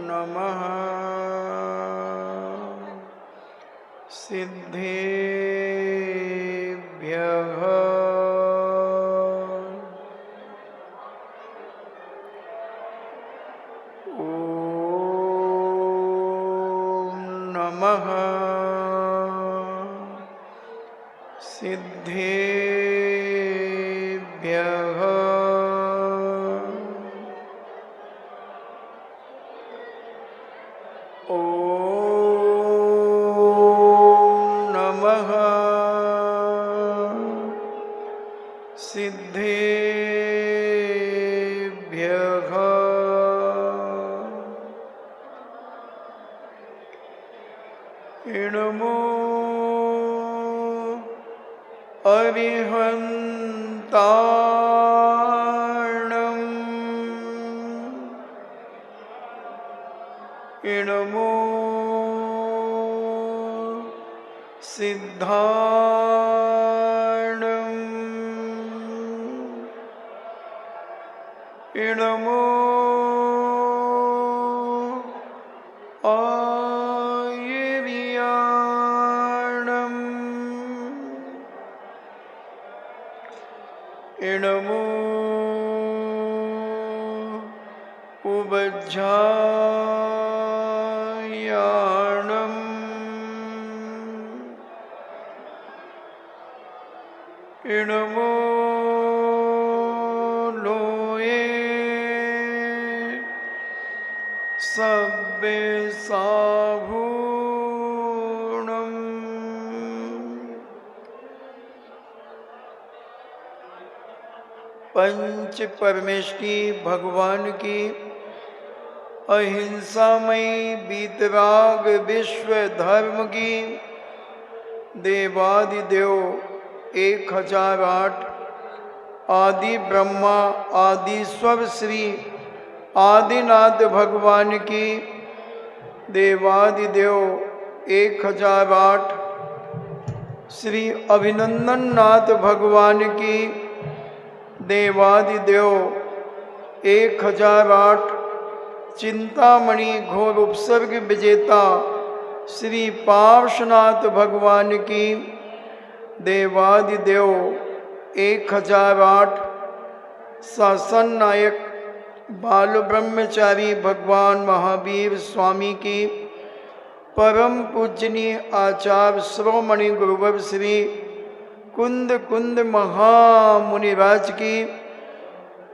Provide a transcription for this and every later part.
नमः सिद्धेभ्यः ॐ नमः सिद्धेभ्यः सिद्धेभ्यः इणमो अरिहन्ताणं इणमो सिद्धाणं इणमो आयर्याणम् इणमो उबज्झायाणम् इणमो लोये सब्बे साभूणम् पंच परमेष्टि भगवान की अहिंसामयी बीतराग विश्व धर्म की देवादिदेव 1008 आदि ब्रह्मा आदि स्वर श्री आदिनाथ भगवान की देवादिदेव 1008 श्री अभिनंदन नाथ भगवान की देवादिदेव 1008 चिंतामणि घोर उपसर्ग विजेता श्री पार्श्वनाथ भगवान की देवादिदेव 1008 शासन नायक बाल ब्रह्मचारी भगवान महावीर स्वामी की परम पूजनीय आचार्य श्रोमणि गुरुवर श्री कुंद कुंद महामुनिराज की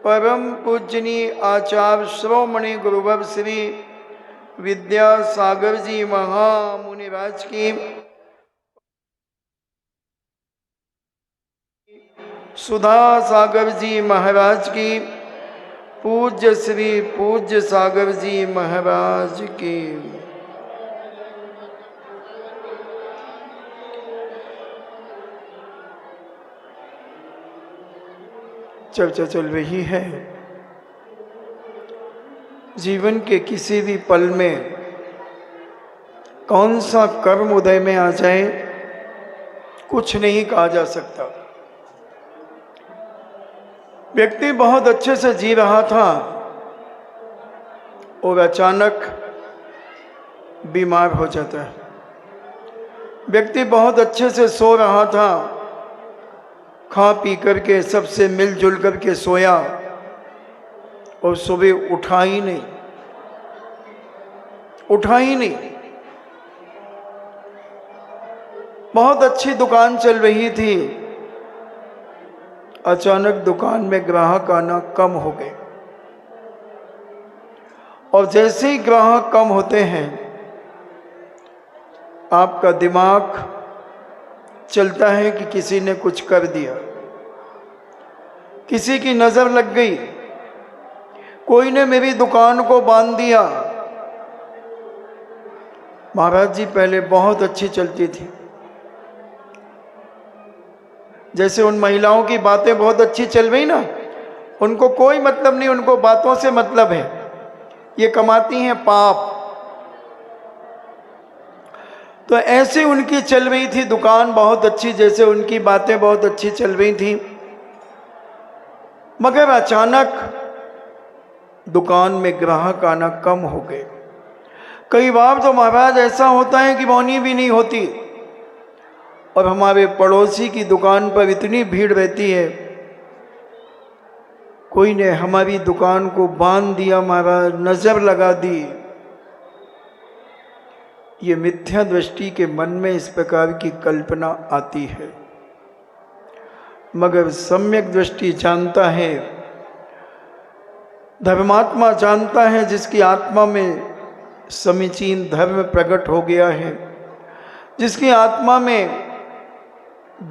परम पूजनीय आचार्य श्रोमणि गुरुवर श्री विद्यासागर जी महामुनिराज की सुधा सागर जी महाराज की पूज्य श्री पूज्य सागर जी महाराज की चर्चा चल रही है जीवन के किसी भी पल में कौन सा कर्म उदय में आ जाए कुछ नहीं कहा जा सकता। व्यक्ति बहुत अच्छे से जी रहा था और अचानक बीमार हो जाता है। व्यक्ति बहुत अच्छे से सो रहा था, खा पी करके सबसे मिलजुल करके सोया और सुबह उठा ही नहीं। बहुत अच्छी दुकान चल रही थी, अचानक दुकान में ग्राहक आना कम हो गए और जैसे ही ग्राहक कम होते हैं आपका दिमाग चलता है कि किसी ने कुछ कर दिया, किसी की नजर लग गई, कोई ने मेरी दुकान को बांध दिया। महाराज जी पहले बहुत अच्छी चलती थी, जैसे उन महिलाओं की बातें बहुत अच्छी चल रही ना, उनको कोई मतलब नहीं, उनको बातों से मतलब है, ये कमाती हैं पाप। तो ऐसे उनकी चल रही थी दुकान बहुत अच्छी, जैसे उनकी बातें बहुत अच्छी चल रही थी, मगर अचानक दुकान में ग्राहक आना कम हो गए। कई बार तो महाराज ऐसा होता है कि बोनी भी नहीं होती और हमारे पड़ोसी की दुकान पर इतनी भीड़ रहती है, कोई ने हमारी दुकान को बांध दिया महाराज, नजर लगा दी। ये मिथ्या दृष्टि के मन में इस प्रकार की कल्पना आती है, मगर सम्यक दृष्टि जानता है, धर्मात्मा जानता है, जिसकी आत्मा में समीचीन धर्म प्रकट हो गया है, जिसकी आत्मा में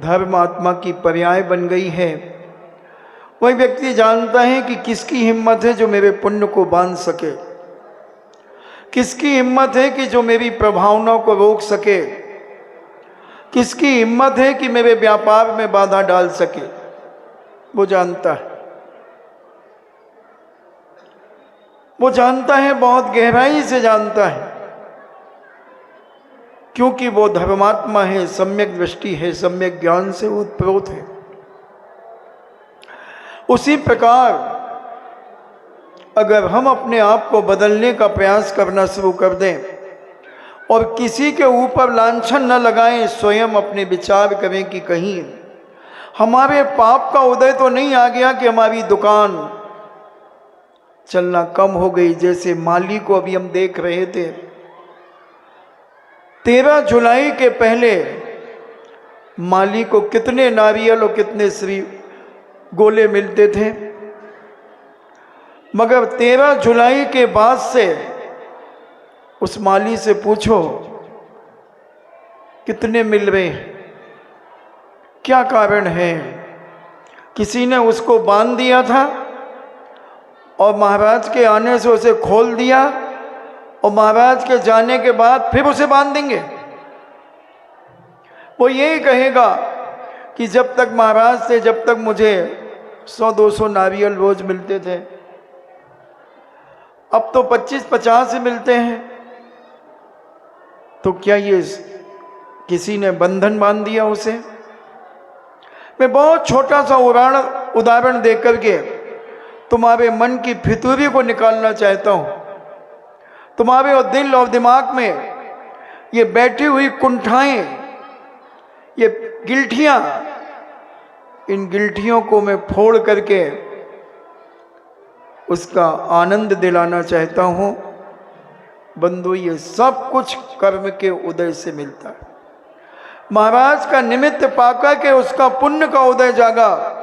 धर्म आत्मा की पर्याय बन गई है, वही व्यक्ति जानता है कि किसकी हिम्मत है जो मेरे पुण्य को बांध सके, किसकी हिम्मत है कि जो मेरी प्रभावनाओं को रोक सके, किसकी हिम्मत है कि मेरे व्यापार में बाधा डाल सके। वो जानता है, वो जानता है, बहुत गहराई से जानता है, क्योंकि वो धर्मात्मा है, सम्यक दृष्टि है, सम्यक ज्ञान से उत्प्रोत है। उसी प्रकार अगर हम अपने आप को बदलने का प्रयास करना शुरू कर दें और किसी के ऊपर लांछन न लगाएं, स्वयं अपने विचार करें कि कहीं हमारे पाप का उदय तो नहीं आ गया कि हमारी दुकान चलना कम हो गई। जैसे माली को अभी हम देख रहे थे, 13 जुलाई के पहले माली को कितने नारियल और कितने श्री गोले मिलते थे, मगर 13 जुलाई के बाद से उस माली से पूछो कितने मिल रहे हैं, क्या कारण है। किसी ने उसको बांध दिया था और महाराज के आने से उसे खोल दिया और महाराज के जाने के बाद फिर उसे बांध देंगे। वो यही कहेगा कि जब तक महाराज से, जब तक मुझे 100-200 नारियल रोज मिलते थे, अब तो 25-50 ही मिलते हैं, तो क्या ये किसी ने बंधन बांध दिया उसे। मैं बहुत छोटा सा उदाहरण देकर के तुम्हारे मन की फितूरी को निकालना चाहता हूं। तुम्हारे और दिल और दिमाग में ये बैठी हुई कुंठाएं, ये गिल्ठियां, इन गिल्ठियों को मैं फोड़ करके उसका आनंद दिलाना चाहता हूं। बंधु, ये सब कुछ कर्म के उदय से मिलता है। महाराज का निमित्त पाकर के उसका पुण्य का उदय जागा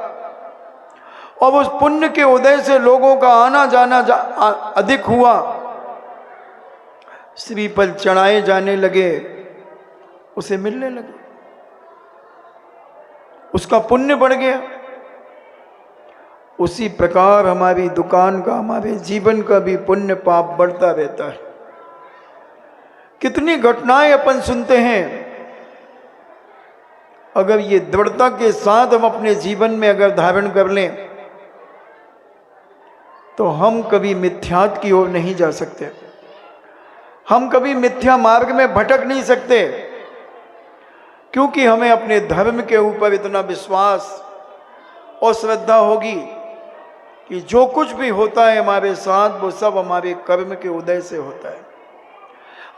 और उस पुण्य के उदय से लोगों का आना जाना अधिक हुआ, श्रीफल चढ़ाए जाने लगे, उसे मिलने लगे, उसका पुण्य बढ़ गया। उसी प्रकार हमारी दुकान का, हमारे जीवन का भी पुण्य पाप बढ़ता रहता है। कितनी घटनाएं अपन सुनते हैं, अगर ये दृढ़ता के साथ हम अपने जीवन में अगर धारण कर लें तो हम कभी मिथ्यात की ओर नहीं जा सकते, हम कभी मिथ्या मार्ग में भटक नहीं सकते, क्योंकि हमें अपने धर्म के ऊपर इतना विश्वास और श्रद्धा होगी कि जो कुछ भी होता है हमारे साथ वो सब हमारे कर्म के उदय से होता है।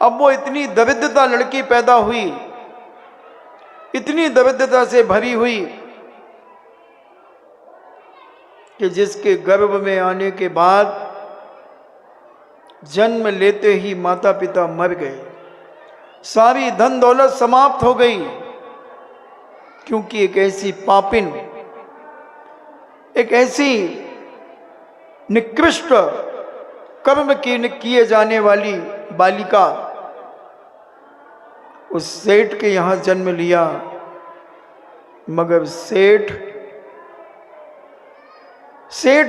अब वो इतनी दरिद्रता लड़की पैदा हुई, इतनी दरिद्रता से भरी हुई कि जिसके गर्भ में आने के बाद जन्म लेते ही माता पिता मर गए, सारी धन दौलत समाप्त हो गई, क्योंकि एक ऐसी पापिन, एक ऐसी निकृष्ट कर्म किए जाने वाली बालिका उस सेठ के यहां जन्म लिया, मगर सेठ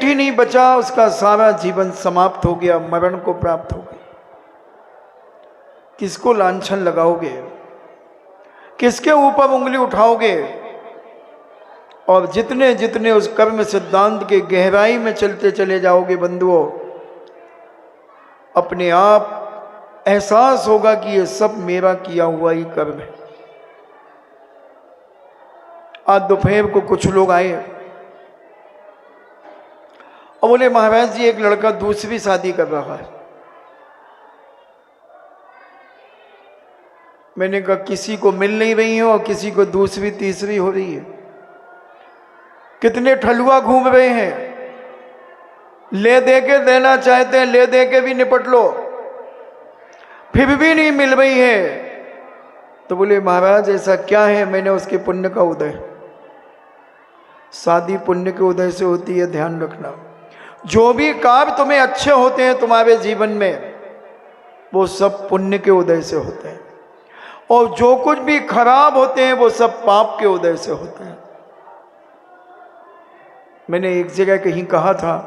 ही नहीं बचा, उसका सारा जीवन समाप्त हो गया, मरण को प्राप्त हो गई। किसको लांछन लगाओगे, किसके ऊपर उंगली उठाओगे। और जितने जितने उस कर्म सिद्धांत के गहराई में चलते चले जाओगे बंधुओं, अपने आप एहसास होगा कि ये सब मेरा किया हुआ ही कर्म है। आज दोपहर को कुछ लोग आए और बोले महाराज जी, एक लड़का दूसरी शादी कर रहा है, मैंने कहा किसी को मिल नहीं रही है और किसी को दूसरी तीसरी हो रही है। कितने ठलुआ घूम रहे हैं, ले दे के देना चाहते हैं, ले दे के भी निपट लो, फिर भी नहीं मिल रही है। तो बोले महाराज ऐसा क्या है? मैंने उसके पुण्य का उदय, शादी पुण्य के उदय से होती है, ध्यान रखना। जो भी कार्य तुम्हें अच्छे होते हैं तुम्हारे जीवन में, वो सब पुण्य के उदय से होते हैं, और जो कुछ भी खराब होते हैं वो सब पाप के उदय से होते हैं। मैंने एक जगह कहीं कहा था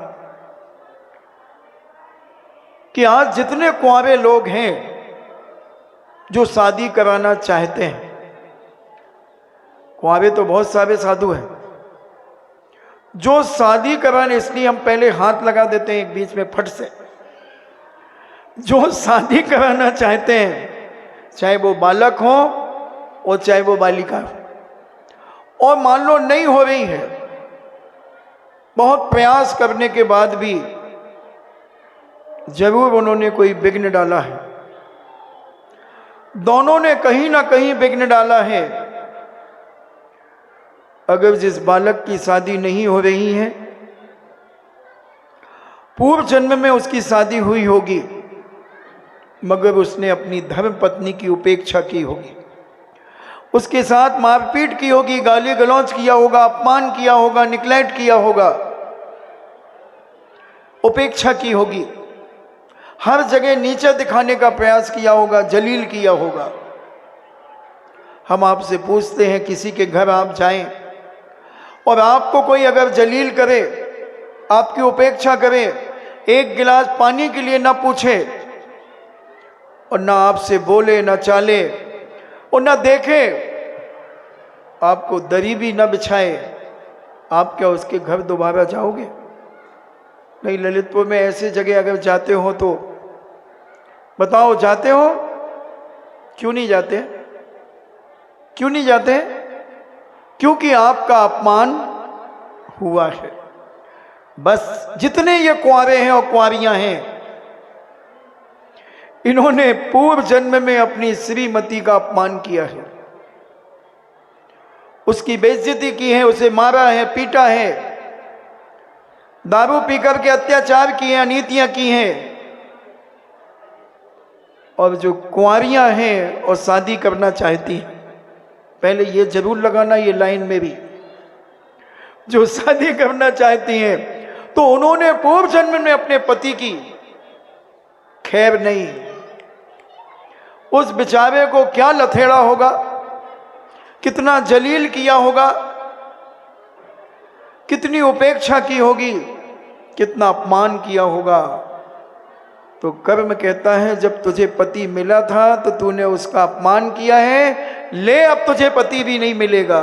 कि आज जितने कुंवारे लोग हैं जो शादी कराना चाहते हैं, कुंवारे तो बहुत सारे साधु हैं, जो शादी कराने, इसलिए हम पहले हाथ लगा देते हैं एक बीच में फट से, जो शादी कराना चाहते हैं, चाहे वो बालक हो और चाहे वो बालिका हो, और मान लो नहीं हो रही है, बहुत प्रयास करने के बाद भी जरूर उन्होंने कोई विघ्न डाला है, दोनों ने कहीं ना कहीं विघ्न डाला है। अगर जिस बालक की शादी नहीं हो रही है, पूर्व जन्म में उसकी शादी हुई होगी, मगर उसने अपनी धर्म पत्नी की उपेक्षा की होगी, उसके साथ मारपीट की होगी, गाली गलौज किया होगा, अपमान किया होगा, निग्लेक्ट किया होगा, उपेक्षा की होगी, हर जगह नीचे दिखाने का प्रयास किया होगा, जलील किया होगा। हम आपसे पूछते हैं, किसी के घर आप जाएं और आपको कोई अगर जलील करे, आपकी उपेक्षा करे, एक गिलास पानी के लिए ना पूछे और ना आपसे बोले, ना चाले और ना देखे, आपको दरी भी ना बिछाए, आप क्या उसके घर दोबारा जाओगे? नहीं। ललितपुर में ऐसे जगह अगर जाते हो तो बताओ, जाते हो? क्यों नहीं जाते? क्यों नहीं जाते? क्योंकि आपका अपमान हुआ है। बस जितने ये कुंवारे हैं और कुंवारियां हैं, इन्होंने पूर्व जन्म में अपनी श्रीमती का अपमान किया है, उसकी बेइज्जती की है, उसे मारा है, पीटा है, दारू पीकर के अत्याचार किए, अनीतियां की हैं। और जो कुंवारियां हैं और शादी करना चाहती हैं, पहले ये जरूर लगाना ये लाइन में भी, जो शादी करना चाहती हैं तो उन्होंने पूर्व जन्म में अपने पति की खैर नहीं, उस बेचारे को क्या लथेड़ा होगा, कितना जलील किया होगा, कितनी उपेक्षा की होगी, कितना अपमान किया होगा। तो कर्म कहता है, जब तुझे पति मिला था तो तूने उसका अपमान किया है, ले अब तुझे पति भी नहीं मिलेगा,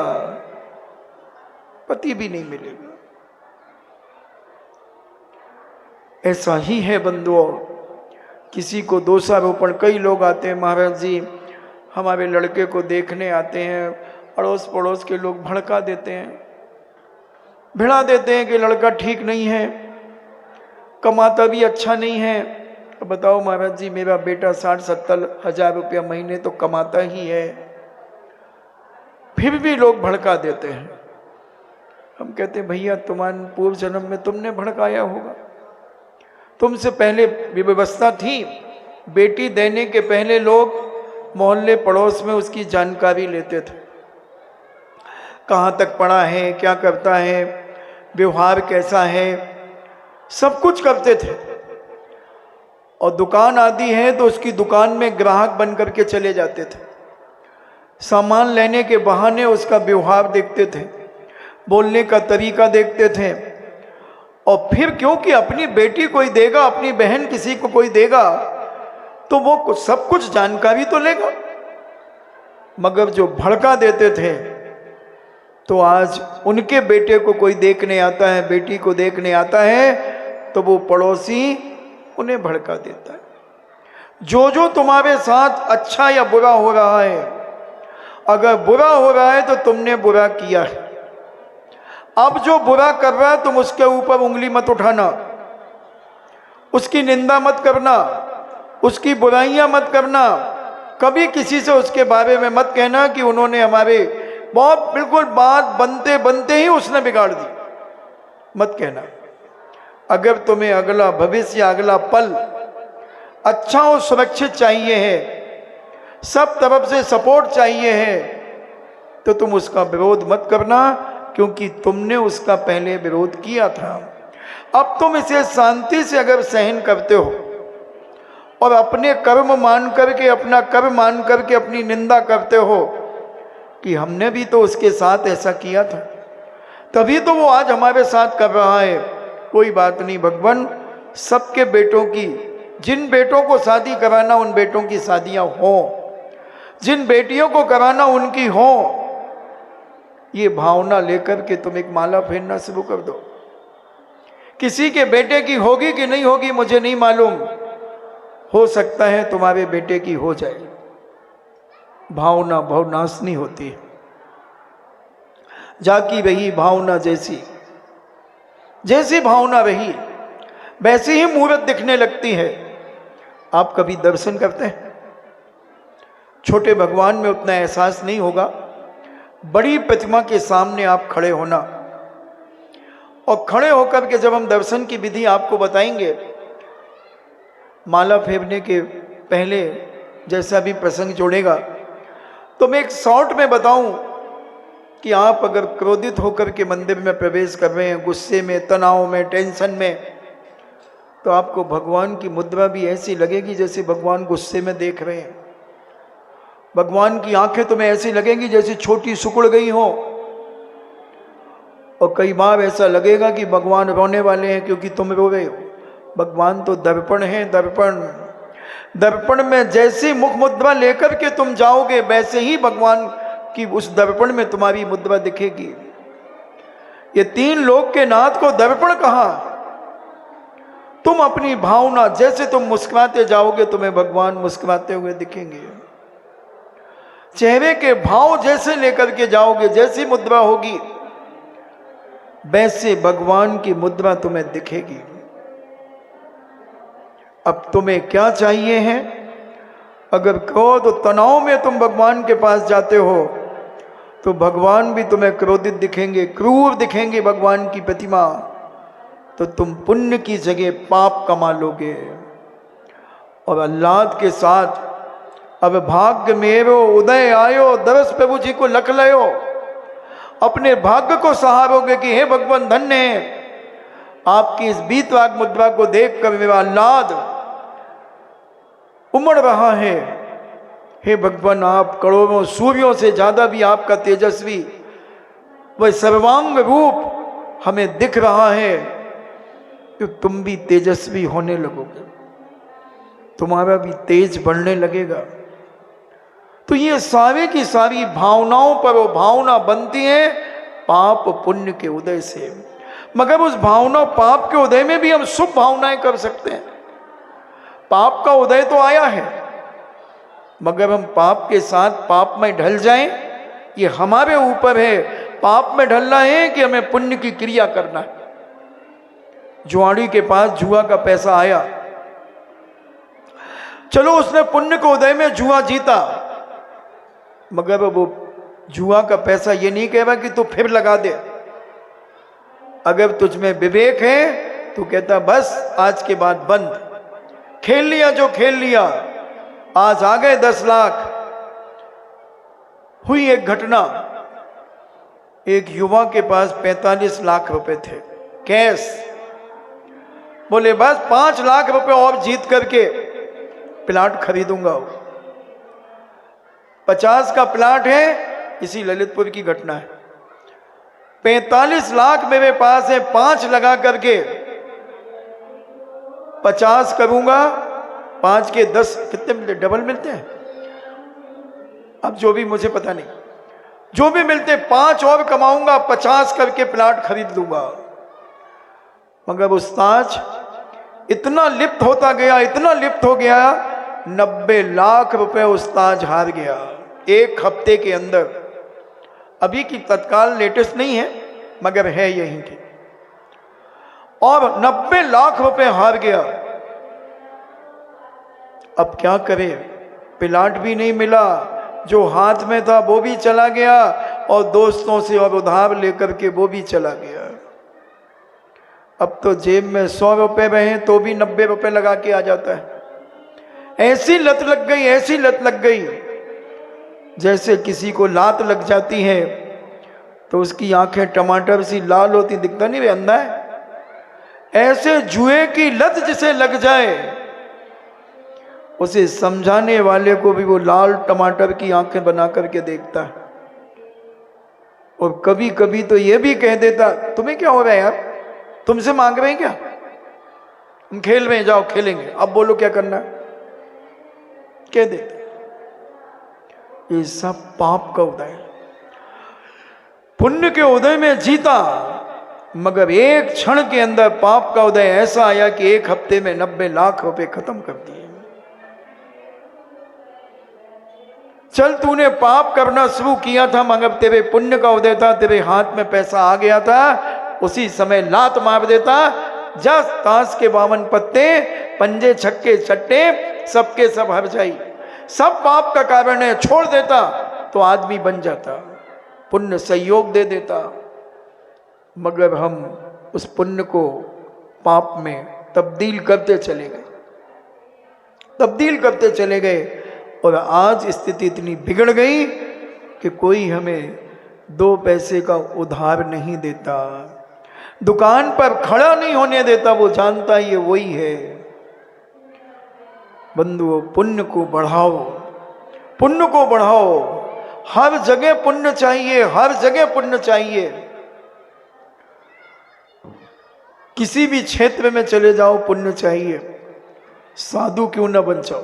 पति भी नहीं मिलेगा। ऐसा ही है बंधुओं। किसी को दोषारोपण, कई लोग आते हैं, महाराज जी हमारे लड़के को देखने आते हैं, अड़ोस पड़ोस के लोग भड़का देते हैं, भिड़ा देते हैं कि लड़का ठीक नहीं है, कमाता भी अच्छा नहीं है। तो बताओ महाराज जी, मेरा बेटा 60-70 हजार रुपया महीने तो कमाता ही है, फिर भी लोग भड़का देते हैं। हम कहते हैं भैया, तुम्हारे पूर्व जन्म में तुमने भड़काया होगा, तुमसे पहले व्यवस्था थी, बेटी देने के पहले लोग मोहल्ले पड़ोस में उसकी जानकारी लेते थे, कहाँ तक पढ़ा है, क्या करता है, व्यवहार कैसा है, सब कुछ करते थे। और दुकान आदि है तो उसकी दुकान में ग्राहक बन करके चले जाते थे, सामान लेने के बहाने उसका व्यवहार देखते थे, बोलने का तरीका देखते थे। और फिर क्योंकि अपनी बेटी कोई देगा, अपनी बहन किसी को कोई देगा, तो वो सब कुछ जानकारी तो लेगा। मगर जो भड़का देते थे, तो आज उनके बेटे को कोई देखने आता है, बेटी को देखने आता है, तो वो पड़ोसी उन्हें भड़का देता है। जो जो तुम्हारे साथ अच्छा या बुरा हो रहा है, अगर बुरा हो रहा है तो तुमने बुरा किया है। अब जो बुरा कर रहा है तुम उसके ऊपर उंगली मत उठाना, उसकी निंदा मत करना, उसकी बुराइयां मत करना, कभी किसी से उसके बारे में मत कहना कि उन्होंने हमारे बहुत बिल्कुल बात बनते बनते ही उसने बिगाड़ दी, मत कहना। अगर तुम्हें अगला भविष्य, अगला पल अच्छा और सुरक्षित चाहिए है, सब तरफ से सपोर्ट चाहिए है, तो तुम उसका विरोध मत करना, क्योंकि तुमने उसका पहले विरोध किया था। अब तुम इसे शांति से अगर सहन करते हो और अपने कर्म मान करके, अपना कर्म मान करके अपनी निंदा करते हो कि हमने भी तो उसके साथ ऐसा किया था, तभी तो वो आज हमारे साथ कर रहा है। कोई बात नहीं भगवान, सबके बेटों की, जिन बेटों को शादी कराना उन बेटों की शादियां हो, जिन बेटियों को कराना उनकी हो। ये भावना लेकर के तुम एक माला फेरना शुरू कर दो। किसी के बेटे की होगी कि नहीं होगी मुझे नहीं मालूम, हो सकता है तुम्हारे बेटे की हो जाए। भावना भावनाशनी होती है, जाकी रही भावना जैसी, जैसी भावना रही वैसी ही मूर्त दिखने लगती है। आप कभी दर्शन करते हैं? छोटे भगवान में उतना एहसास नहीं होगा, बड़ी प्रतिमा के सामने आप खड़े होना, और खड़े होकर के जब हम दर्शन की विधि आपको बताएंगे, माला फेरने के पहले जैसा भी प्रसंग जोड़ेगा, तो मैं एक शॉर्ट में बताऊं कि आप अगर क्रोधित होकर के मंदिर में प्रवेश कर रहे हैं, गुस्से में, तनाव में, टेंशन में, तो आपको भगवान की मुद्रा भी ऐसी लगेगी जैसे भगवान गुस्से में देख रहे हैं। भगवान की आंखें तुम्हें ऐसी लगेंगी जैसे छोटी सिकुड़ गई हो, और कई बार ऐसा लगेगा कि भगवान रोने वाले हैं क्योंकि तुम रो रहे हो। भगवान तो दर्पण है, दर्पण। दर्पण में जैसी मुख मुद्रा लेकर के तुम जाओगे, वैसे ही भगवान की उस दर्पण में तुम्हारी मुद्रा दिखेगी। ये तीन लोक के नाथ को दर्पण कहा। तुम अपनी भावना, जैसे तुम मुस्कुराते जाओगे तुम्हें भगवान मुस्कुराते हुए दिखेंगे। चेहरे के भाव जैसे लेकर के जाओगे, जैसी मुद्रा होगी वैसे भगवान की मुद्रा तुम्हें दिखेगी। अब तुम्हें क्या चाहिए है? अगर क्रोध और तनाव में तुम भगवान के पास जाते हो तो भगवान भी तुम्हें क्रोधित दिखेंगे, क्रूर दिखेंगे भगवान की प्रतिमा, तो तुम पुण्य की जगह पाप कमा लोगे। और अल्लाह के साथ अब भाग्य मेरो उदय आयो, दरस प्रभु जी को लख लयो, अपने भाग्य को सहारोगे कि हे भगवान धन्य है, आपकी इस बीतवाग मुद्रा को देख कर मेरा आह्लाद उमड़ रहा है। हे भगवान, आप करोड़ों सूर्यों से ज्यादा भी आपका तेजस्वी वह सर्वांग रूप हमें दिख रहा है, तो तुम भी तेजस्वी होने लगोगे, तुम्हारा भी तेज बढ़ने लगेगा। तो ये सारी की सारी भावनाओं पर वो भावना बनती है पाप पुण्य के उदय से। मगर उस भावना पाप के उदय में भी हम शुभ भावनाएं कर सकते हैं। पाप का उदय तो आया है, मगर हम पाप के साथ पाप में ढल जाएं, ये हमारे ऊपर है। पाप में ढलना है कि हमें पुण्य की क्रिया करना है। जुआड़ी के पास जुआ का पैसा आया, चलो उसने पुण्य के उदय में जुआ जीता, मगर वो जुआ का पैसा ये नहीं कह रहा कि तू फिर लगा दे। अगर तुझ में विवेक है तो कहता बस आज के बाद बंद, खेल लिया जो खेल लिया, आज आ गए 10 लाख। हुई एक घटना, एक युवा के पास 45 लाख रुपए थे कैश। बोले बस 5 लाख रुपए और जीत करके प्लाट खरीदूंगा। 50 का प्लाट है, इसी ललितपुर की घटना है। 45 लाख मेरे पास है, 5 लगा करके 50 करूंगा, 5 के 10 कितने मिलते? डबल मिलते हैं। अब जो भी मुझे पता नहीं, जो भी मिलते 5 और कमाऊंगा, 50 करके प्लाट खरीद लूंगा। मगर उस्ताद इतना लिप्त होता गया, इतना लिप्त हो गया, 90 लाख रुपए उस्ताद हार गया 1 हफ्ते के अंदर। अभी की तत्काल लेटेस्ट नहीं है, मगर है यहीं की। और 90 लाख रुपए हार गया। अब क्या करे? प्लाट भी नहीं मिला, जो हाथ में था वो भी चला गया, और दोस्तों से और उधार लेकर के वो भी चला गया। अब तो जेब में 100 रुपए रहे तो भी 90 रुपए लगा के आ जाता है। ऐसी लत लग गई, ऐसी लत लग गई, जैसे किसी को लात लग जाती है तो उसकी आंखें टमाटर सी लाल होती, दिखता नहीं वे अंधा है। ऐसे जुए की लत जिसे लग जाए, उसे समझाने वाले को भी वो लाल टमाटर की आंखें बना करके देखता है, और कभी कभी तो ये भी कह देता, तुम्हें क्या हो रहा है यार, तुमसे मांग रहे हैं क्या, हम खेल रहे हैं, जाओ खेलेंगे, अब बोलो क्या करना है, कह देता। ये सब पाप का उदय है। पुण्य के उदय में जीता, मगर एक क्षण के अंदर पाप का उदय ऐसा आया कि एक हफ्ते में 90 लाख रुपए खत्म कर दिए। चल तूने पाप करना शुरू किया था, मगर तेरे पुण्य का उदय था, तेरे हाथ में पैसा आ गया था, उसी समय लात मार देता, जा ताश के 52 पत्ते, पंजे छक्के छट्टे, सबके सब हर जाई, सब पाप का कारण है, छोड़ देता तो आदमी बन जाता, पुण्य सहयोग दे देता। मगर हम उस पुण्य को पाप में तब्दील करते चले गए, तब्दील करते चले गए, और आज स्थिति इतनी बिगड़ गई कि कोई हमें 2 पैसे का उधार नहीं देता, दुकान पर खड़ा नहीं होने देता, वो जानता ये वही है। बंधुओं, पुण्य को बढ़ाओ, पुण्य को बढ़ाओ, हर जगह पुण्य चाहिए, हर जगह पुण्य चाहिए। किसी भी क्षेत्र में चले जाओ पुण्य चाहिए, साधु क्यों ना बन जाओ।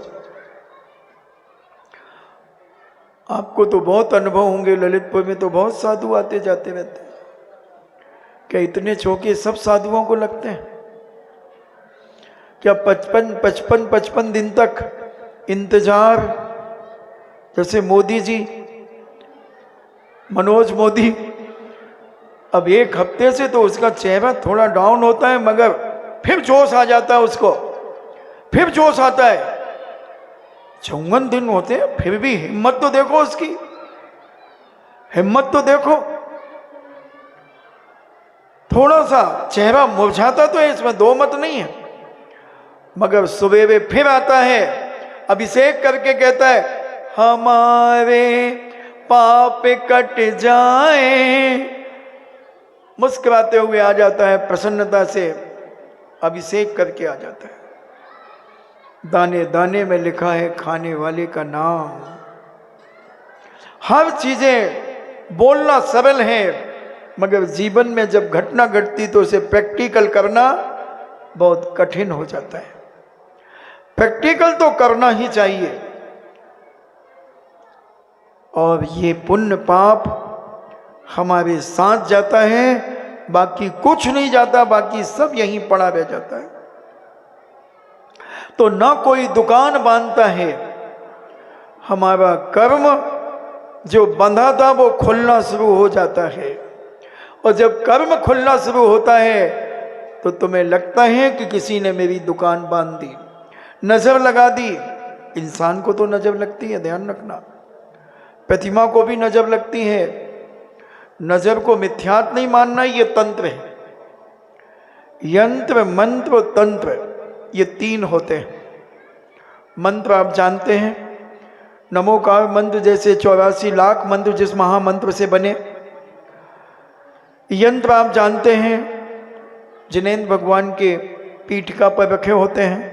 आपको तो बहुत अनुभव होंगे, ललितपुर में तो बहुत साधु आते जाते रहते हैं। क्या इतने चौके सब साधुओं को लगते हैं? क्या 55 दिन तक इंतजार, जैसे मोदी जी, मनोज मोदी, अब 1 हफ्ते से तो उसका चेहरा थोड़ा डाउन होता है, मगर फिर जोश आ जाता है उसको, फिर जोश आता है। 54 दिन होते हैं, फिर भी हिम्मत तो देखो उसकी, हिम्मत तो देखो। थोड़ा सा चेहरा मुरझाता तो है, इसमें 2 मत नहीं है, मगर सुबह फिर आता है, अभिषेक करके कहता है, हमारे पाप कट जाए, मुस्कुराते हुए आ जाता है, प्रसन्नता से अभिषेक करके आ जाता है। दाने दाने में लिखा है खाने वाले का नाम। हर चीजें बोलना सरल है, मगर जीवन में जब घटना घटती तो उसे प्रैक्टिकल करना बहुत कठिन हो जाता है। प्रैक्टिकल तो करना ही चाहिए। और ये पुण्य पाप हमारे साथ जाता है, बाकी कुछ नहीं जाता, बाकी सब यहीं पड़ा रह जाता है। तो ना कोई दुकान बांधता है, हमारा कर्म जो बंधा था वो खुलना शुरू हो जाता है, और जब कर्म खुलना शुरू होता है तो तुम्हें लगता है कि किसी ने मेरी दुकान बांध दी, नजर लगा दी। इंसान को तो नजर लगती है, ध्यान रखना, प्रतिमा को भी नजर लगती है। नजर को मिथ्यात नहीं मानना, ये तंत्र है। यंत्र, मंत्र, तंत्र, ये 3 होते हैं। मंत्र आप जानते हैं, नमोकार मंत्र जैसे 84 लाख मंत्र जिस महामंत्र से बने। यंत्र आप जानते हैं, जिनेंद्र भगवान के पीठिका पर रखे होते हैं।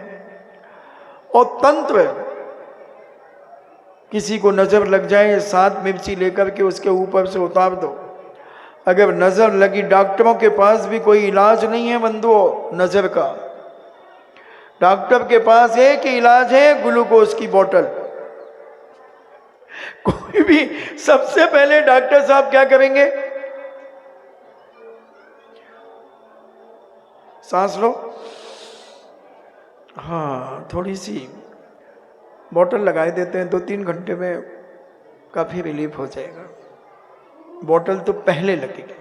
और तंत्र, किसी को नजर लग जाए, 7 मिर्ची लेकर के उसके ऊपर से उतार दो। अगर नजर लगी, डॉक्टरों के पास भी कोई इलाज नहीं है बंधुओं नजर का। डॉक्टर के पास एक ही इलाज है, ग्लूकोज की बोतल। कोई भी, सबसे पहले डॉक्टर साहब क्या करेंगे? सांस लो, हाँ, थोड़ी सी बोतल लगाए देते हैं, 2-3 घंटे में काफी रिलीफ हो जाएगा। बोतल तो पहले लगेगी,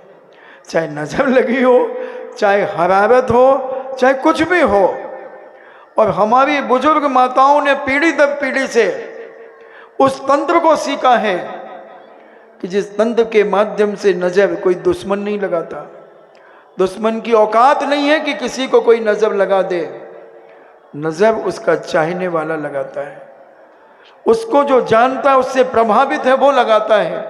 चाहे नजर लगी हो, चाहे हरारत हो, चाहे कुछ भी हो। और हमारी बुजुर्ग माताओं ने पीढ़ी दर पीढ़ी से उस तंत्र को सीखा है कि जिस तंत्र के माध्यम से नजर कोई दुश्मन नहीं लगाता। दुश्मन की औकात नहीं है कि किसी को कोई नजर लगा दे, नजर उसका चाहने वाला लगाता है, उसको जो जानता है, उससे प्रभावित है, वो लगाता है।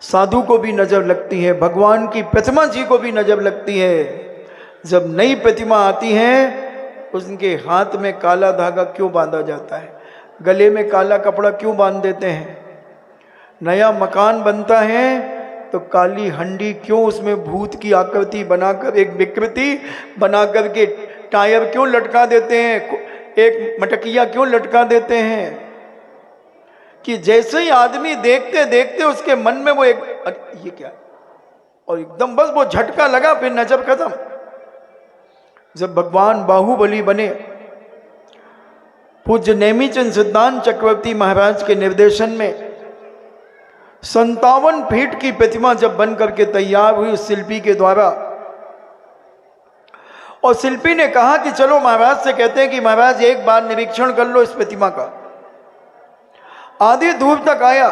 साधु को भी नजर लगती है, भगवान की प्रतिमा जी को भी नजर लगती है। जब नई प्रतिमा आती है, उनके हाथ में काला धागा क्यों बांधा जाता है, गले में काला कपड़ा क्यों बांध देते हैं? नया मकान बनता है तो काली हंडी क्यों, उसमें भूत की आकृति बनाकर, एक विकृति बनाकर के टायर क्यों लटका देते हैं, एक मटकिया क्यों लटका देते हैं? कि जैसे ही आदमी देखते देखते उसके मन में वो एक ये क्या, और एकदम बस वो झटका लगा, फिर नजर खत्म। जब भगवान बाहुबली बने, पूज्य नेमीचंद सिद्धांत चक्रवर्ती महाराज के निर्देशन में 57 फीट की प्रतिमा जब बन करके तैयार हुई उस शिल्पी के द्वारा, और शिल्पी ने कहा कि चलो महाराज से कहते हैं कि महाराज एक बार निरीक्षण कर लो इस प्रतिमा का। आधी दूर तक आया,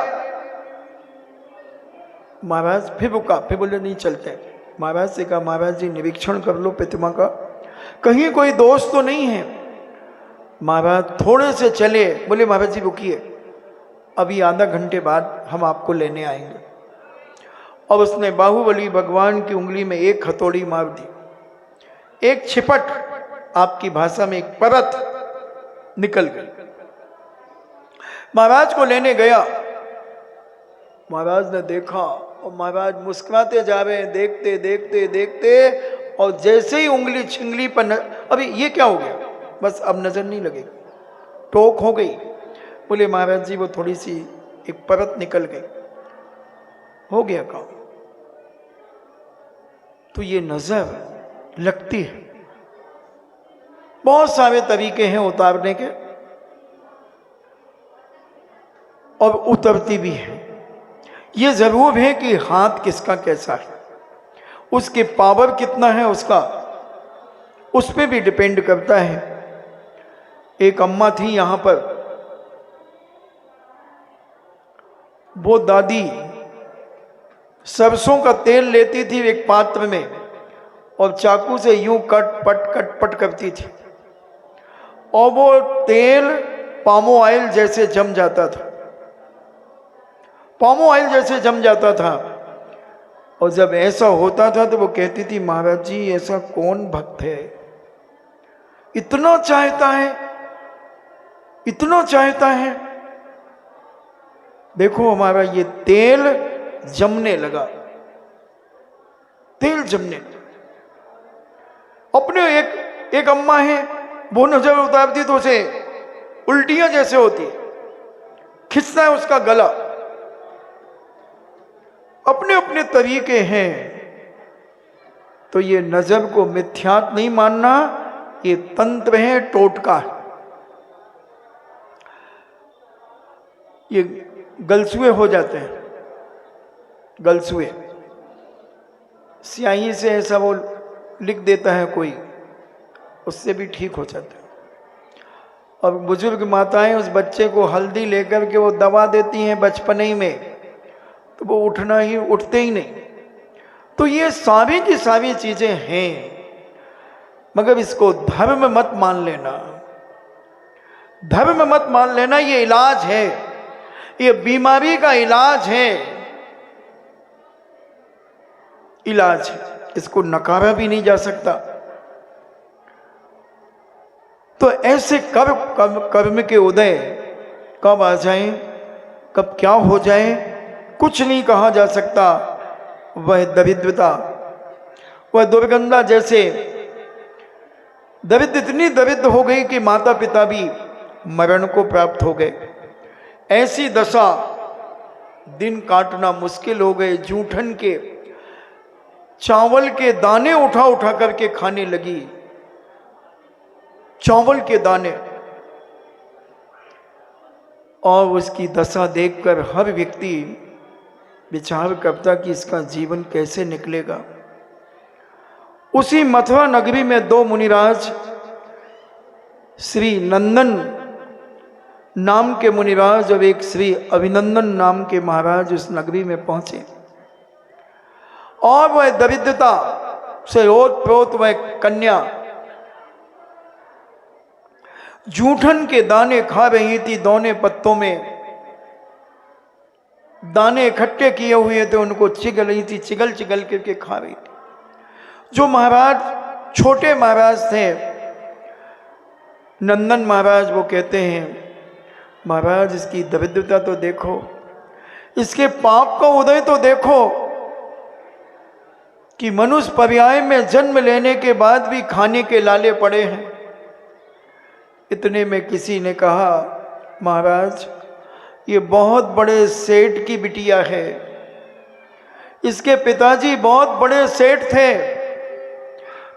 महाराज फिर रुका, फिर बोले नहीं चलते। महाराज से कहा महाराज जी निरीक्षण कर लो प्रतिमा का, कहीं कोई दोष तो नहीं है। महाराज थोड़े से चले, बोले महाराज जी रुकिए, अभी आधा घंटे बाद हम आपको लेने आएंगे। और उसने बाहुबली भगवान की उंगली में एक हथौड़ी मार दी, एक छिपट, आपकी भाषा में एक परत निकल गई। महाराज को लेने गया, महाराज ने देखा और महाराज मुस्कुराते जा रहे हैं, देखते देखते देखते, और जैसे ही उंगली छिंगली पर अभी ये क्या हो गया, बस अब नजर नहीं लगेगी, टोक हो गई। बोले महाराज जी वो थोड़ी सी एक परत निकल गई, हो गया काम। तो ये नजर लगती है, बहुत सारे तरीके हैं उतारने के, और उतरती भी है। ये जरूर है कि हाथ किसका कैसा है, उसके पावर कितना है उसका, उस पर भी डिपेंड करता है। एक अम्मा थी यहां पर, वो दादी सरसों का तेल लेती थी एक पात्र में, और चाकू से यूं कट पट करती थी, और वो तेल पामो ऑयल जैसे जम जाता था, पामो ऑयल जैसे जम जाता था। और जब ऐसा होता था तो वो कहती थी महाराज जी ऐसा कौन भक्त है, इतना चाहता है, इतना चाहता है। देखो हमारा ये तेल जमने लगा, तेल जमने लगा। अपने एक अम्मा है, वो नजर उतारती तो उसे उल्टियां जैसे होती, खिंचता है उसका गला। अपने अपने तरीके हैं। तो ये नजर को मिथ्यात नहीं मानना, ये तंत्र है, टोटका है। ये गलसुए हो जाते हैं, गलसुए स्याही से ऐसा वो लिख देता है कोई, उससे भी ठीक हो जाता है। और बुजुर्ग माताएं उस बच्चे को हल्दी लेकर के वो दवा देती हैं बचपन ही में, तो वो उठते ही नहीं। तो ये सारी की सारी चीजें हैं, मगर इसको धर्म मत मान लेना, धर्म मत मान लेना। ये इलाज है, ये बीमारी का इलाज है, इलाज है, इसको नकारा भी नहीं जा सकता। तो ऐसे कर्म के उदय कब आ जाए, कब क्या हो जाए, कुछ नहीं कहा जा सकता। वह दरिद्रता, वह दुर्गंधा, जैसे दरिद्र इतनी दरिद्र हो गई कि माता पिता भी मरण को प्राप्त हो गए। ऐसी दशा, दिन काटना मुश्किल हो गए। जूठन के चावल के दाने उठा उठा करके खाने लगी, चावल के दाने। और उसकी दशा देखकर हर व्यक्ति विचार करता कि इसका जीवन कैसे निकलेगा। उसी मथुरा नगरी में दो मुनिराज श्री नंदन नाम के मुनिराज जब एक श्री अभिनंदन नाम के महाराज उस नगरी में पहुंचे और वह दरिद्रता से ओत-प्रोत वह कन्या जूठन के दाने खा रही थी। दोने पत्तों में दाने इकट्ठे किए हुए थे, उनको चिगल रही थी, चिगल चिगल करके खा रही थी। जो महाराज छोटे महाराज थे नंदन महाराज, वो कहते हैं महाराज इसकी दरिद्रता तो देखो, इसके पाप का उदय तो देखो कि मनुष्य पर्याय में जन्म लेने के बाद भी खाने के लाले पड़े हैं। इतने में किसी ने कहा महाराज ये बहुत बड़े सेठ की बिटिया है, इसके पिताजी बहुत बड़े सेठ थे,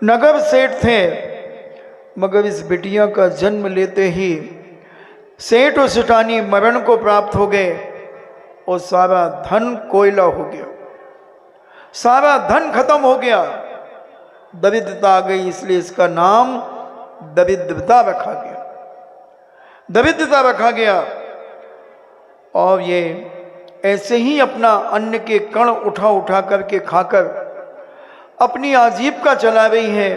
नगर सेठ थे, मगर इस बिटिया का जन्म लेते ही सेठ और सेठानी मरण को प्राप्त हो गए और सारा धन कोयला हो गया, सारा धन खत्म हो गया, दरिद्रता आ गई, इसलिए इसका नाम दरिद्रता रखा गया, दरिद्रता रखा गया। और ये ऐसे ही अपना अन्न के कण उठा उठा करके खाकर अपनी आजीविका चला रही है।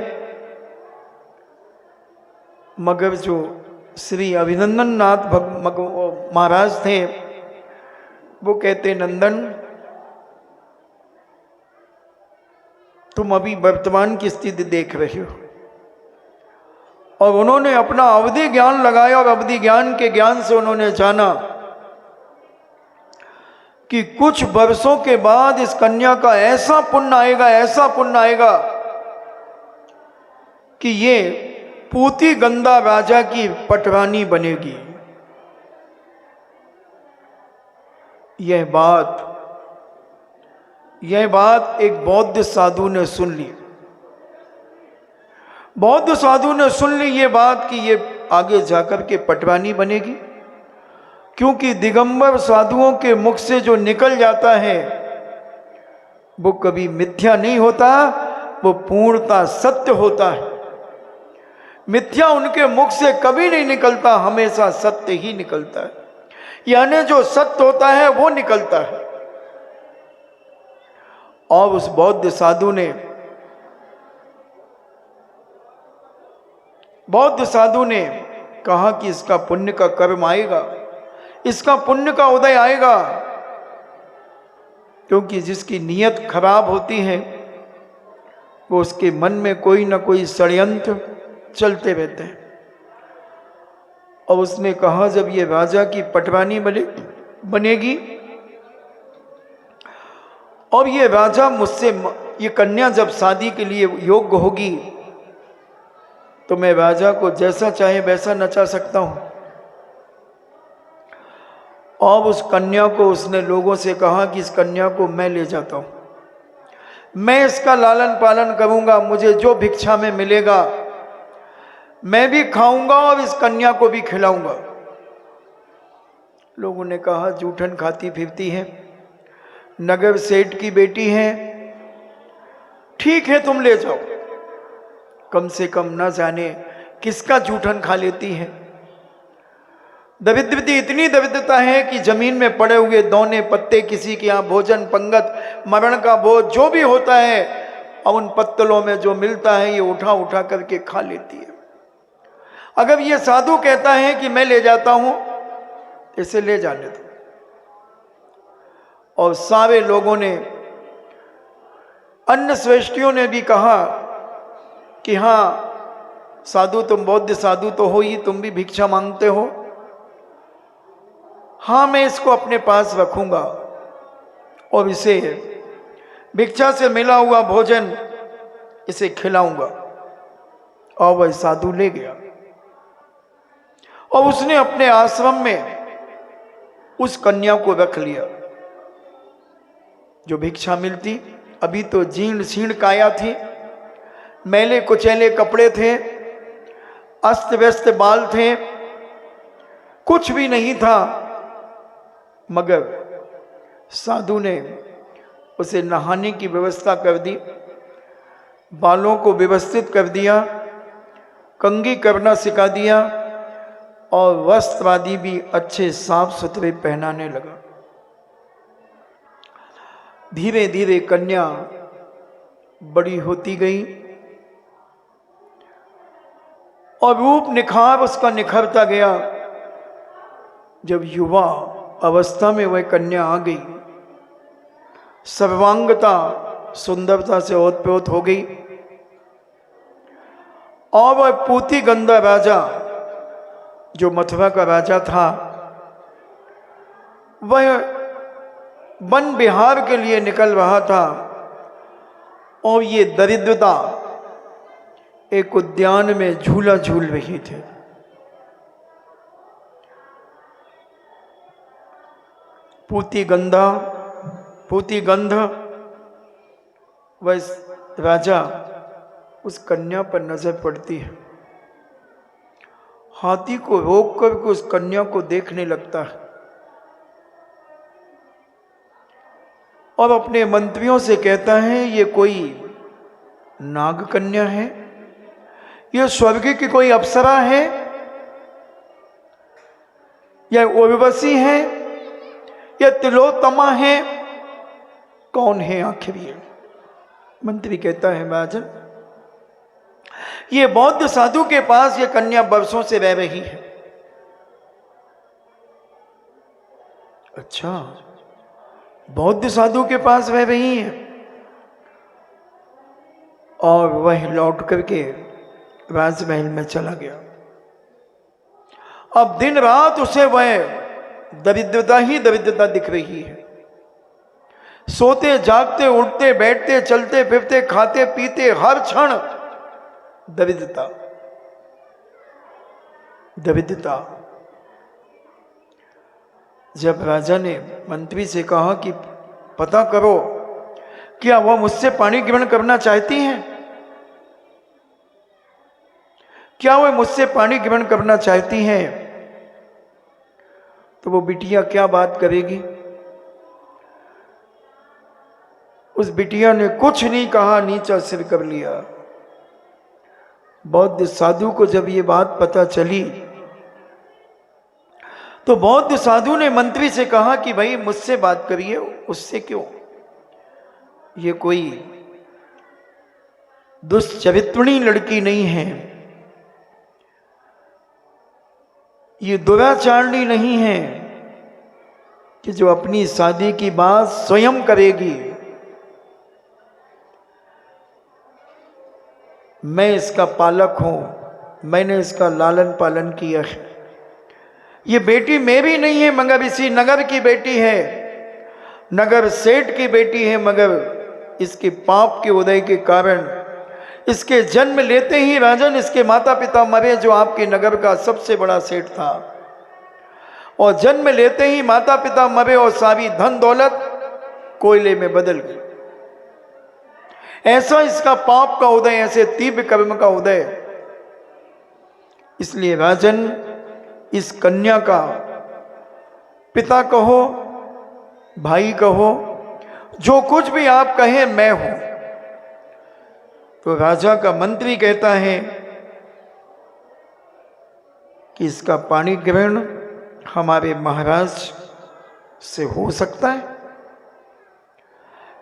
मगर जो श्री अभिनंदन नाथ महाराज थे वो कहते नंदन तुम अभी वर्तमान की स्थिति देख रहे हो। और उन्होंने अपना अवधि ज्ञान लगाया और अवधि ज्ञान के ज्ञान से उन्होंने जाना कि कुछ वर्षों के बाद इस कन्या का ऐसा पुण्य आएगा, ऐसा पुण्य आएगा कि ये पूती गंगा राजा की पटरानी बनेगी। यह बात एक बौद्ध साधु ने सुन ली। बौद्ध साधु ने सुन ली ये बात कि ये आगे जाकर के पटरानी बनेगी, क्योंकि दिगंबर साधुओं के मुख से जो निकल जाता है वो कभी मिथ्या नहीं होता, वो पूर्णता सत्य होता है। मिथ्या उनके मुख से कभी नहीं निकलता, हमेशा सत्य ही निकलता है, यानी जो सत्य होता है वो निकलता है। और उस बौद्ध साधु ने कहा कि इसका पुण्य का कर्म आएगा, इसका पुण्य का उदय आएगा, क्योंकि जिसकी नीयत खराब होती है वो उसके मन में कोई ना कोई षड्यंत्र चलते रहते हैं। और उसने कहा जब ये राजा की पटरानी बनेगी और ये राजा मुझसे, ये कन्या जब शादी के लिए योग्य होगी तो मैं राजा को जैसा चाहे वैसा नचा सकता हूं। और उस कन्या को उसने लोगों से कहा कि इस कन्या को मैं ले जाता हूं, मैं इसका लालन पालन करूंगा, मुझे जो भिक्षा में मिलेगा मैं भी खाऊंगा और इस कन्या को भी खिलाऊंगा। लोगों ने कहा जूठन खाती फिरती है, नगर सेठ की बेटी है, ठीक है तुम ले जाओ, कम से कम न जाने किसका जूठन खा लेती है। दरिद्रता इतनी दरिद्रता है कि जमीन में पड़े हुए दौने पत्ते, किसी के यहाँ भोजन पंगत मरण का भोज जो भी होता है और उन पत्तलों में जो मिलता है ये उठा उठा करके खा लेती है। अगर ये साधु कहता है कि मैं ले जाता हूं, इसे ले जाने दो। और सारे लोगों ने, अन्य श्रेष्ठियों ने भी कहा कि हाँ साधु तुम बौद्ध साधु तो हो ही, तुम भी भिक्षा मांगते हो, हाँ मैं इसको अपने पास रखूंगा और इसे भिक्षा से मिला हुआ भोजन इसे खिलाऊंगा। और वह साधु ले गया और उसने अपने आश्रम में उस कन्या को रख लिया। जो भिक्षा मिलती, अभी तो जीर्ण शीर्ण काया थी, मैले कुचैले कपड़े थे, अस्त व्यस्त बाल थे, कुछ भी नहीं था, मगर साधु ने उसे नहाने की व्यवस्था कर दी, बालों को व्यवस्थित कर दिया, कंघी करना सिखा दिया, और वस्त्र आदि भी अच्छे साफ सुथरे पहनाने लगा। धीरे धीरे कन्या बड़ी होती गई और रूप निखार उसका निखरता गया। जब युवा अवस्था में वह कन्या आ गई, सर्वांगता सुंदरता से ओतप्रोत हो गई और वह पूती गंधा राजा जो मथुरा का राजा था, वह वन विहार के लिए निकल रहा था और ये दरिद्रता एक उद्यान में झूला झूल रही थी। पूती गंध वह राजा उस कन्या पर नजर पड़ती है, हाथी को रोक कर उस कन्या को देखने लगता है और अपने मंत्रियों से कहता है, ये कोई नाग कन्या है, ये स्वर्ग की कोई अप्सरा है या उर्वशी है या तिलोत्तमा है, कौन है आखिर ये? मंत्री कहता है, राजन ये बौद्ध साधु के पास ये कन्या वर्षों से रह रही है। अच्छा, बौद्ध साधु के पास रह रही है? और वह लौट करके राजमहल में चला गया। अब दिन रात उसे वह दरिद्रता ही दरिद्रता दिख रही है। सोते जागते उठते बैठते चलते फिरते खाते पीते हर क्षण दरिद्रता दरिद्रता। जब राजा ने मंत्री से कहा कि पता करो क्या वह मुझसे पाणी ग्रहण करना चाहती हैं, क्या वह मुझसे पाणी ग्रहण करना चाहती हैं, तो वो बिटिया क्या बात करेगी? उस बिटिया ने कुछ नहीं कहा, नीचा सिर कर लिया। बौद्ध साधु को जब ये बात पता चली तो बौद्ध साधु ने मंत्री से कहा कि भाई मुझसे बात करिए, उससे क्यों? ये कोई दुष्चरित्रिणी लड़की नहीं है, ये दुराचारणी नहीं है कि जो अपनी शादी की बात स्वयं करेगी। मैं इसका पालक हूं, मैंने इसका लालन पालन किया है। ये बेटी मेरी नहीं है मगर इसी नगर की बेटी है, नगर सेठ की बेटी है, मगर इसके पाप के उदय के कारण इसके जन्म लेते ही राजन इसके माता पिता मरे, जो आपके नगर का सबसे बड़ा सेठ था, और जन्म लेते ही माता पिता मरे और सारी धन दौलत कोयले में बदल गई। ऐसा इसका पाप का उदय, ऐसे तीव्र कर्म का उदय। इसलिए राजन इस कन्या का पिता कहो, भाई कहो, जो कुछ भी आप कहें मैं हूं। तो राजा का मंत्री कहता है कि इसका पाणी ग्रहण हमारे महाराज से हो सकता है?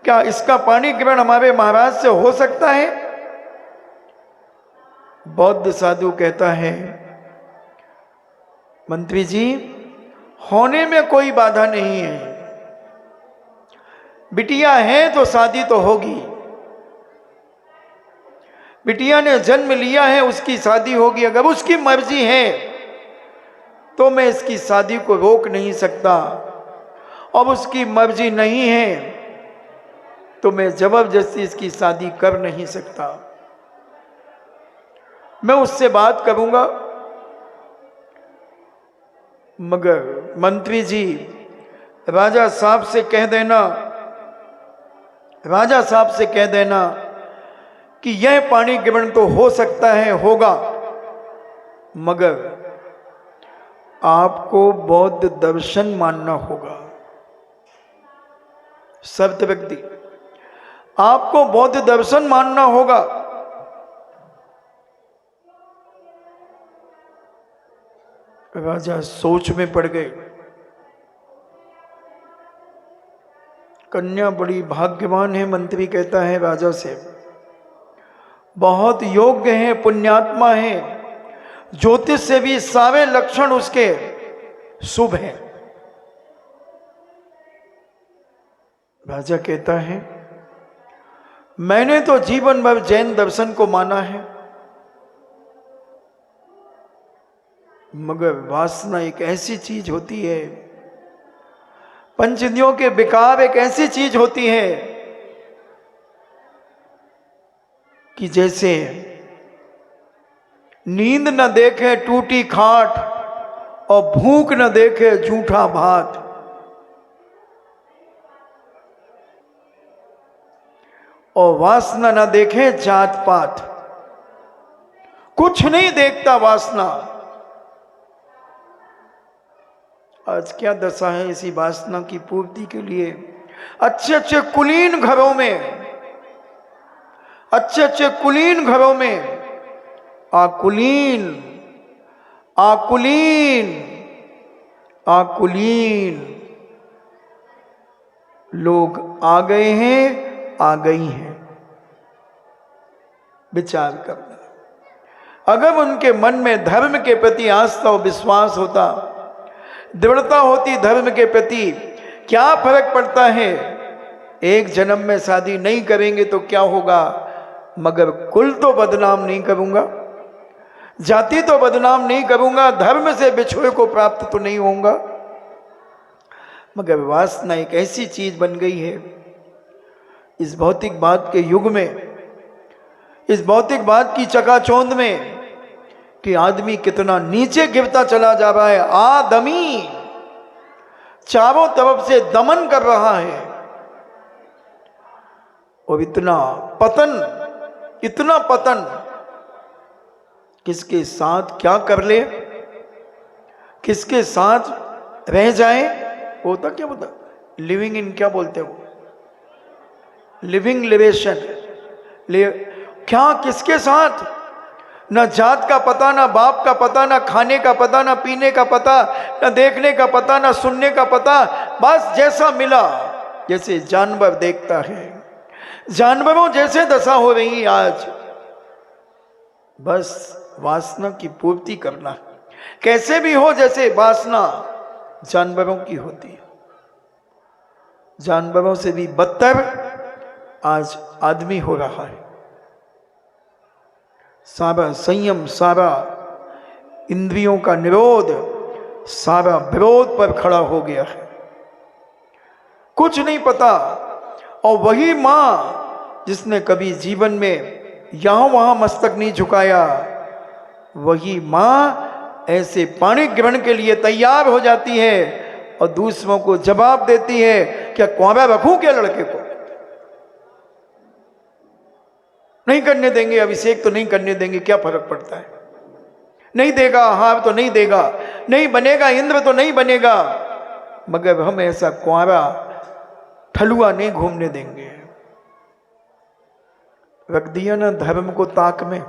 क्या इसका पाणी ग्रहण हमारे महाराज से हो सकता है? बौद्ध साधु कहता है, मंत्री जी होने में कोई बाधा नहीं है, बिटिया है तो शादी तो होगी, बिटिया ने जन्म लिया है, उसकी शादी होगी। अगर उसकी मर्जी है तो मैं इसकी शादी को रोक नहीं सकता, और उसकी मर्जी नहीं है तो मैं जबरदस्ती इसकी शादी कर नहीं सकता। मैं उससे बात करूंगा, मगर मंत्री जी राजा साहब से कह देना, राजा साहब से कह देना कि यह पाणी ग्रहण तो हो सकता है, होगा, मगर आपको बौद्ध दर्शन मानना होगा। शर्त व्यक्ति, आपको बौद्ध दर्शन मानना होगा। राजा सोच में पड़ गए। कन्या बड़ी भाग्यवान है, मंत्री कहता है राजा से, बहुत योग्य है, पुण्यात्मा है, ज्योतिष से भी सारे लक्षण उसके शुभ हैं। राजा कहता है, मैंने तो जीवन भर जैन दर्शन को माना है, मगर वासना एक ऐसी चीज होती है, पंचेंद्रियों के विकार एक ऐसी चीज होती है कि जैसे नींद न देखे टूटी खाट और भूख न देखे जूठा भात। और वासना न देखे जात पात, कुछ नहीं देखता वासना। आज क्या दशा है इसी वासना की पूर्ति के लिए। अच्छे अच्छे कुलीन घरों में, अच्छे अच्छे कुलीन घरों में आकुलीन आकुलीन आकुलीन लोग आ गए हैं, आ गई हैं। विचार करना, अगर उनके मन में धर्म के प्रति आस्था और विश्वास होता, दृढ़ता होती धर्म के प्रति, क्या फर्क पड़ता है, एक जन्म में शादी नहीं करेंगे तो क्या होगा, मगर कुल तो बदनाम नहीं करूंगा, जाति तो बदनाम नहीं करूंगा, धर्म से बिछुए को प्राप्त तो नहीं होऊंगा। मगर वासना एक ऐसी चीज बन गई है इस भौतिक बात के युग में, इस भौतिक बात की चकाचौंध में, कि आदमी कितना नीचे गिरता चला जा रहा है। आदमी चारों तरफ से दमन कर रहा है और इतना पतन किसके साथ क्या कर ले, किसके साथ रह जाए, होता क्या बता, लिविंग इन क्या बोलते हो, लिविंग रिलेशन, क्या किसके साथ, न जात का पता, न बाप का पता, न खाने का पता, न पीने का पता, न देखने का पता, न सुनने का पता, बस जैसा मिला, जैसे जानवर देखता है, जानवरों जैसे दशा हो रही आज। बस वासना की पूर्ति करना, कैसे भी हो, जैसे वासना जानवरों की होती है। जानवरों से भी बदतर आज आदमी हो रहा है। सारा संयम, सारा इंद्रियों का निरोध, सारा विरोध पर खड़ा हो गया है, कुछ नहीं पता। और वही मां जिसने कभी जीवन में यहां वहां मस्तक नहीं झुकाया, वही मां ऐसे पाणी ग्रहण के लिए तैयार हो जाती है और दूसरों को जवाब देती है, क्या कुआंबा रखूं क्या लड़के को, नहीं करने देंगे, अभिषेक तो नहीं करने देंगे, क्या फर्क पड़ता है, नहीं देगा हार तो नहीं देगा, नहीं बनेगा इंद्र तो नहीं बनेगा, मगर हम ऐसा कुआंरा ठलुआ नहीं घूमने देंगे। रख दिया ना धर्म को ताक में,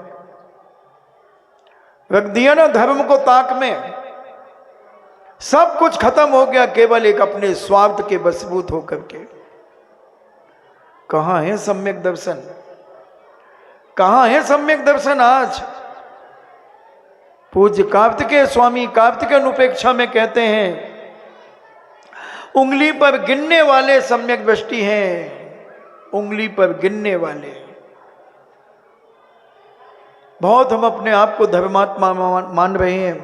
रख दिया ना धर्म को ताक में, सब कुछ खत्म हो गया, केवल एक अपने स्वार्थ के बसबूत होकर के। कहां है सम्यक दर्शन, कहां है सम्यक दर्शन आज। पूज्य कार्तिकेय स्वामी कार्तिकेय अनुपेक्षा में कहते हैं, उंगली पर गिनने वाले सम्यक दृष्टि हैं, उंगली पर गिनने वाले। बहुत हम अपने आप को धर्मात्मा मान रहे हैं,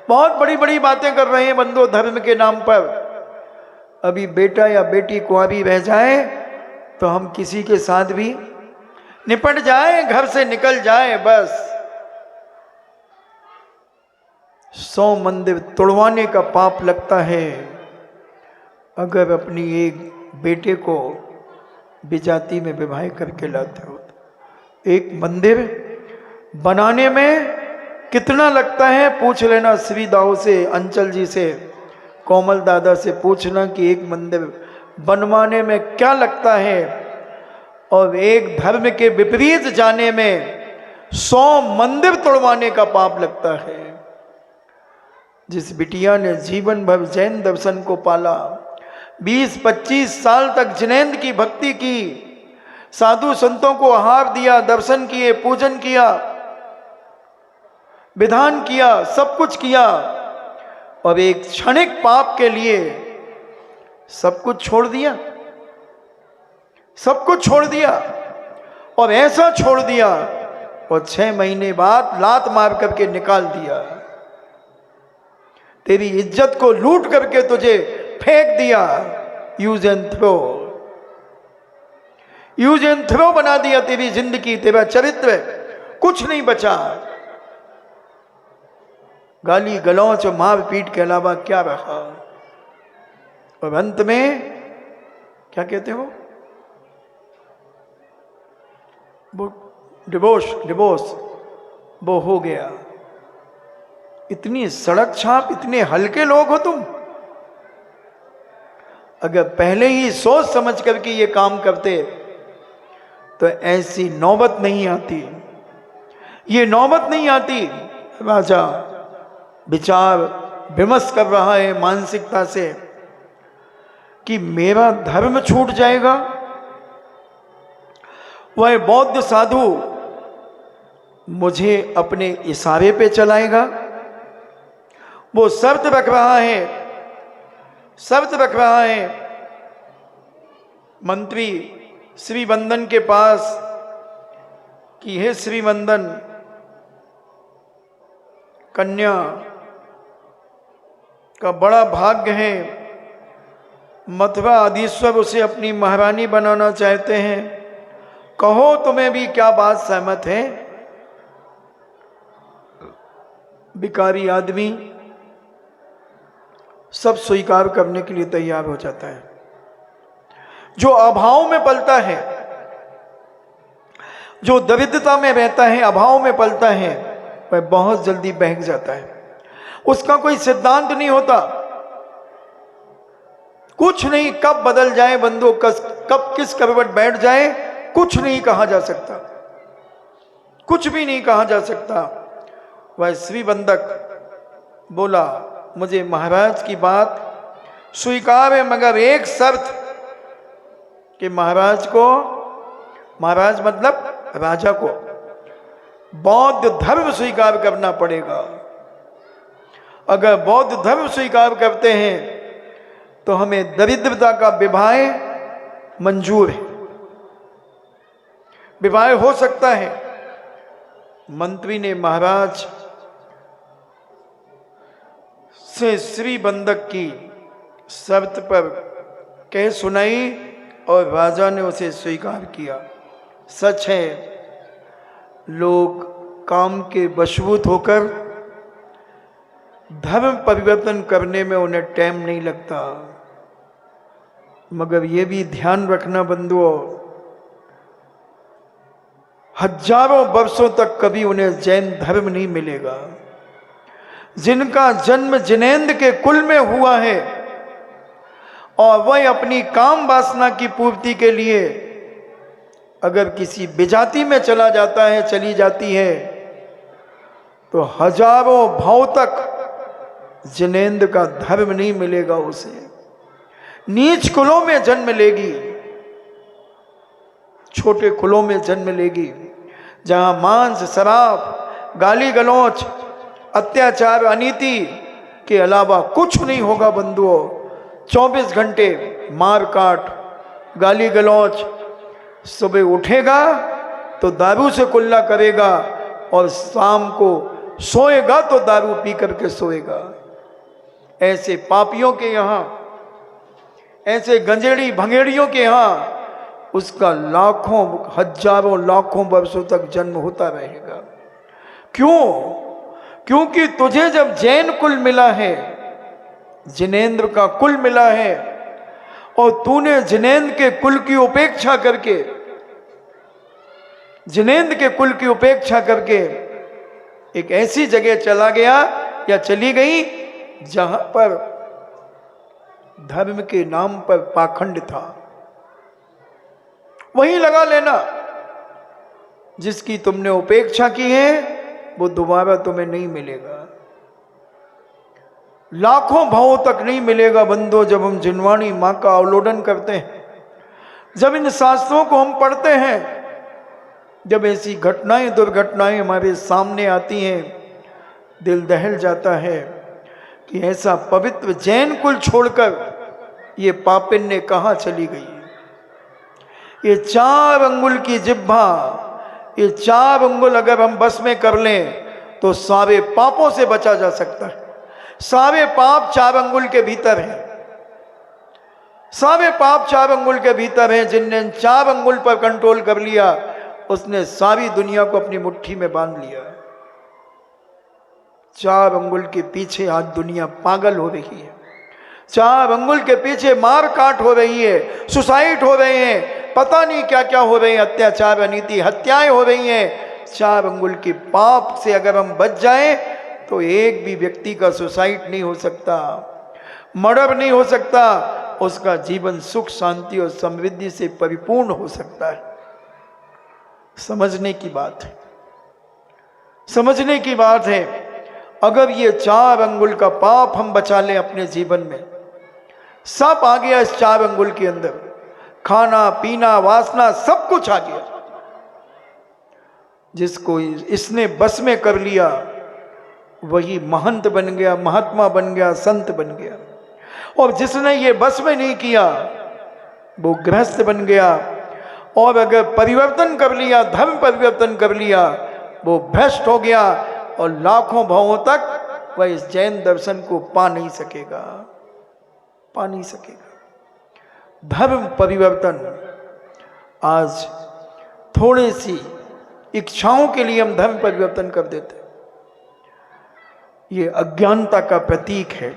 बहुत बड़ी बड़ी बातें कर रहे हैं बंधु धर्म के नाम पर। अभी बेटा या बेटी कुंवारी रह जाए तो हम किसी के साथ भी निपट जाए, घर से निकल जाए, बस 100 मंदिर तोड़वाने का पाप लगता है अगर अपनी एक बेटे को विजाति में विवाह करके लाते हो। एक मंदिर बनाने में कितना लगता है, पूछ लेना श्री दाऊ से, अंचल जी से, कोमल दादा से पूछना कि एक मंदिर बनवाने में क्या लगता है, और एक धर्म के विपरीत जाने में 100 मंदिर तोड़वाने का पाप लगता है। जिस बिटिया ने जीवन भर जैन दर्शन को पाला, 20-25 साल तक जिनेंद्र की भक्ति की, साधु संतों को आहार दिया, दर्शन किए, पूजन किया, विधान किया, सब कुछ किया, और एक क्षणिक पाप के लिए सब कुछ छोड़ दिया, सब कुछ छोड़ दिया, और ऐसा छोड़ दिया और 6 महीने बाद लात मार करके निकाल दिया, तेरी इज्जत को लूट करके तुझे फेंक दिया, use and throw, use and throw बना दिया तेरी जिंदगी, तेरा चरित्र, कुछ नहीं बचा, गाली गलौच और मार पीट के अलावा क्या रहा। और अंत में क्या कहते हो, वो डिवोर्स वो हो गया। इतनी सड़क छाप, इतने हल्के लोग हो तुम। अगर पहले ही सोच समझ करके ये काम करते तो ऐसी नौबत नहीं आती, ये नौबत नहीं आती। राजा विचार विमर्श कर रहा है मानसिकता से कि मेरा धर्म छूट जाएगा। वह बौद्ध साधु मुझे अपने इशारे पे चलाएगा। वो शर्त रख रहा है, शर्त रख रहा है मंत्री श्रीवंदन के पास कि हे श्रीवंदन, कन्या का बड़ा भाग्य है, मथुरा अधीश्वर उसे अपनी महारानी बनाना चाहते हैं, कहो तुम्हें भी क्या बात सहमत है। भिखारी आदमी सब स्वीकार करने के लिए तैयार हो जाता है। जो अभाव में पलता है, जो दरिद्रता में रहता है, अभाव में पलता है, वह बहुत जल्दी बहक जाता है। उसका कोई सिद्धांत नहीं होता, कुछ नहीं, कब बदल जाए बंदूक, कब किस करवट बैठ जाए, कुछ नहीं कहा जा सकता, कुछ भी नहीं कहा जा सकता। वह श्रीबंधक बोला, मुझे महाराज की बात स्वीकार है, मगर एक शर्त कि महाराज को, महाराज मतलब राजा को, बौद्ध धर्म स्वीकार करना पड़ेगा। अगर बौद्ध धर्म स्वीकार करते हैं तो हमें दरिद्रता का विवाह मंजूर है, विवाह हो सकता है। मंत्री ने महाराज से श्रीबंधक की शर्त पर कह सुनाई और राजा ने उसे स्वीकार किया। सच है, लोग काम के वशीभूत होकर धर्म परिवर्तन करने में उन्हें टाइम नहीं लगता, मगर ये भी ध्यान रखना बंधुओं, हजारों वर्षों तक कभी उन्हें जैन धर्म नहीं मिलेगा। जिनका जन्म जिनेंद्र के कुल में हुआ है और वह अपनी काम वासना की पूर्ति के लिए अगर किसी विजाति में चला जाता है, चली जाती है, तो हजारों भाव तक जिनेंद्र का धर्म नहीं मिलेगा उसे। नीच कुलों में जन्म लेगी, छोटे कुलों में जन्म लेगी, जहां मांस, शराब, गाली गलौच, अत्याचार, अनीति के अलावा कुछ नहीं होगा बंधुओं। 24 घंटे मार काट, गाली गलौच। सुबह उठेगा तो दारू से कुल्ला करेगा और शाम को सोएगा तो दारू पी करके सोएगा। ऐसे पापियों के यहाँ, ऐसे गंजेड़ी भंगेड़ियों के यहाँ उसका लाखों, हजारों, लाखों वर्षों तक जन्म होता रहेगा। क्यों? क्योंकि तुझे जब जैन कुल मिला है, जिनेंद्र का कुल मिला है, और तूने जिनेंद्र के कुल की उपेक्षा करके, जिनेंद्र के कुल की उपेक्षा करके एक ऐसी जगह चला गया या चली गई जहां पर धर्म के नाम पर पाखंड था, वहीं लगा लेना। जिसकी तुमने उपेक्षा की है वो दोबारा तुम्हें नहीं मिलेगा। लाखों भावों तक नहीं मिलेगा बंदो जब हम जिनवाणी माँ का अवलोकन करते हैं, जब इन शास्त्रों को हम पढ़ते हैं, जब ऐसी घटनाएं दुर्घटनाएं हमारे सामने आती हैं, दिल दहल जाता है कि ऐसा पवित्र जैन कुल छोड़कर ये पापिन्य कहाँ चली गई। ये 4 अंगुल की जिह्वा, ये 4 अंगुल अगर हम बस में कर लें तो सारे पापों से बचा जा सकता है। सारे पाप 4 अंगुल के भीतर हैं, सारे पाप 4 अंगुल के भीतर हैं। जिनने 4 अंगुल पर कंट्रोल कर लिया उसने सारी दुनिया को अपनी मुट्ठी में बांध लिया। 4 अंगुल के पीछे आज दुनिया पागल हो रही है, 4 अंगुल के पीछे मार काट हो रही है, सुसाइड हो रहे हैं, पता नहीं क्या क्या हो रहे हैं, अत्याचार अनीति हत्याएं हो रही हैं। 4 अंगुल के पाप से अगर हम बच जाएं तो एक भी व्यक्ति का सुसाइड नहीं हो सकता, मर्डर नहीं हो सकता, उसका जीवन सुख शांति और समृद्धि से परिपूर्ण हो सकता है। समझने की बात है, समझने की बात है। अगर ये 4 अंगुल का पाप हम बचा लें अपने जीवन में, सब आ गया इस 4 अंगुल के अंदर, खाना पीना वासना सब कुछ आ गया। जिसको इसने बस में कर लिया वही महंत बन गया, महात्मा बन गया, संत बन गया। और जिसने ये बस में नहीं किया वो गृहस्थ बन गया। और अगर परिवर्तन कर लिया, धर्म परिवर्तन कर लिया, वो भ्रष्ट हो गया और लाखों भावों तक वह इस जैन दर्शन को पा नहीं सकेगा, पा नहीं सकेगा। धर्म परिवर्तन आज थोड़ी सी इच्छाओं के लिए हम धर्म परिवर्तन कर देते, ये अज्ञानता का प्रतीक है।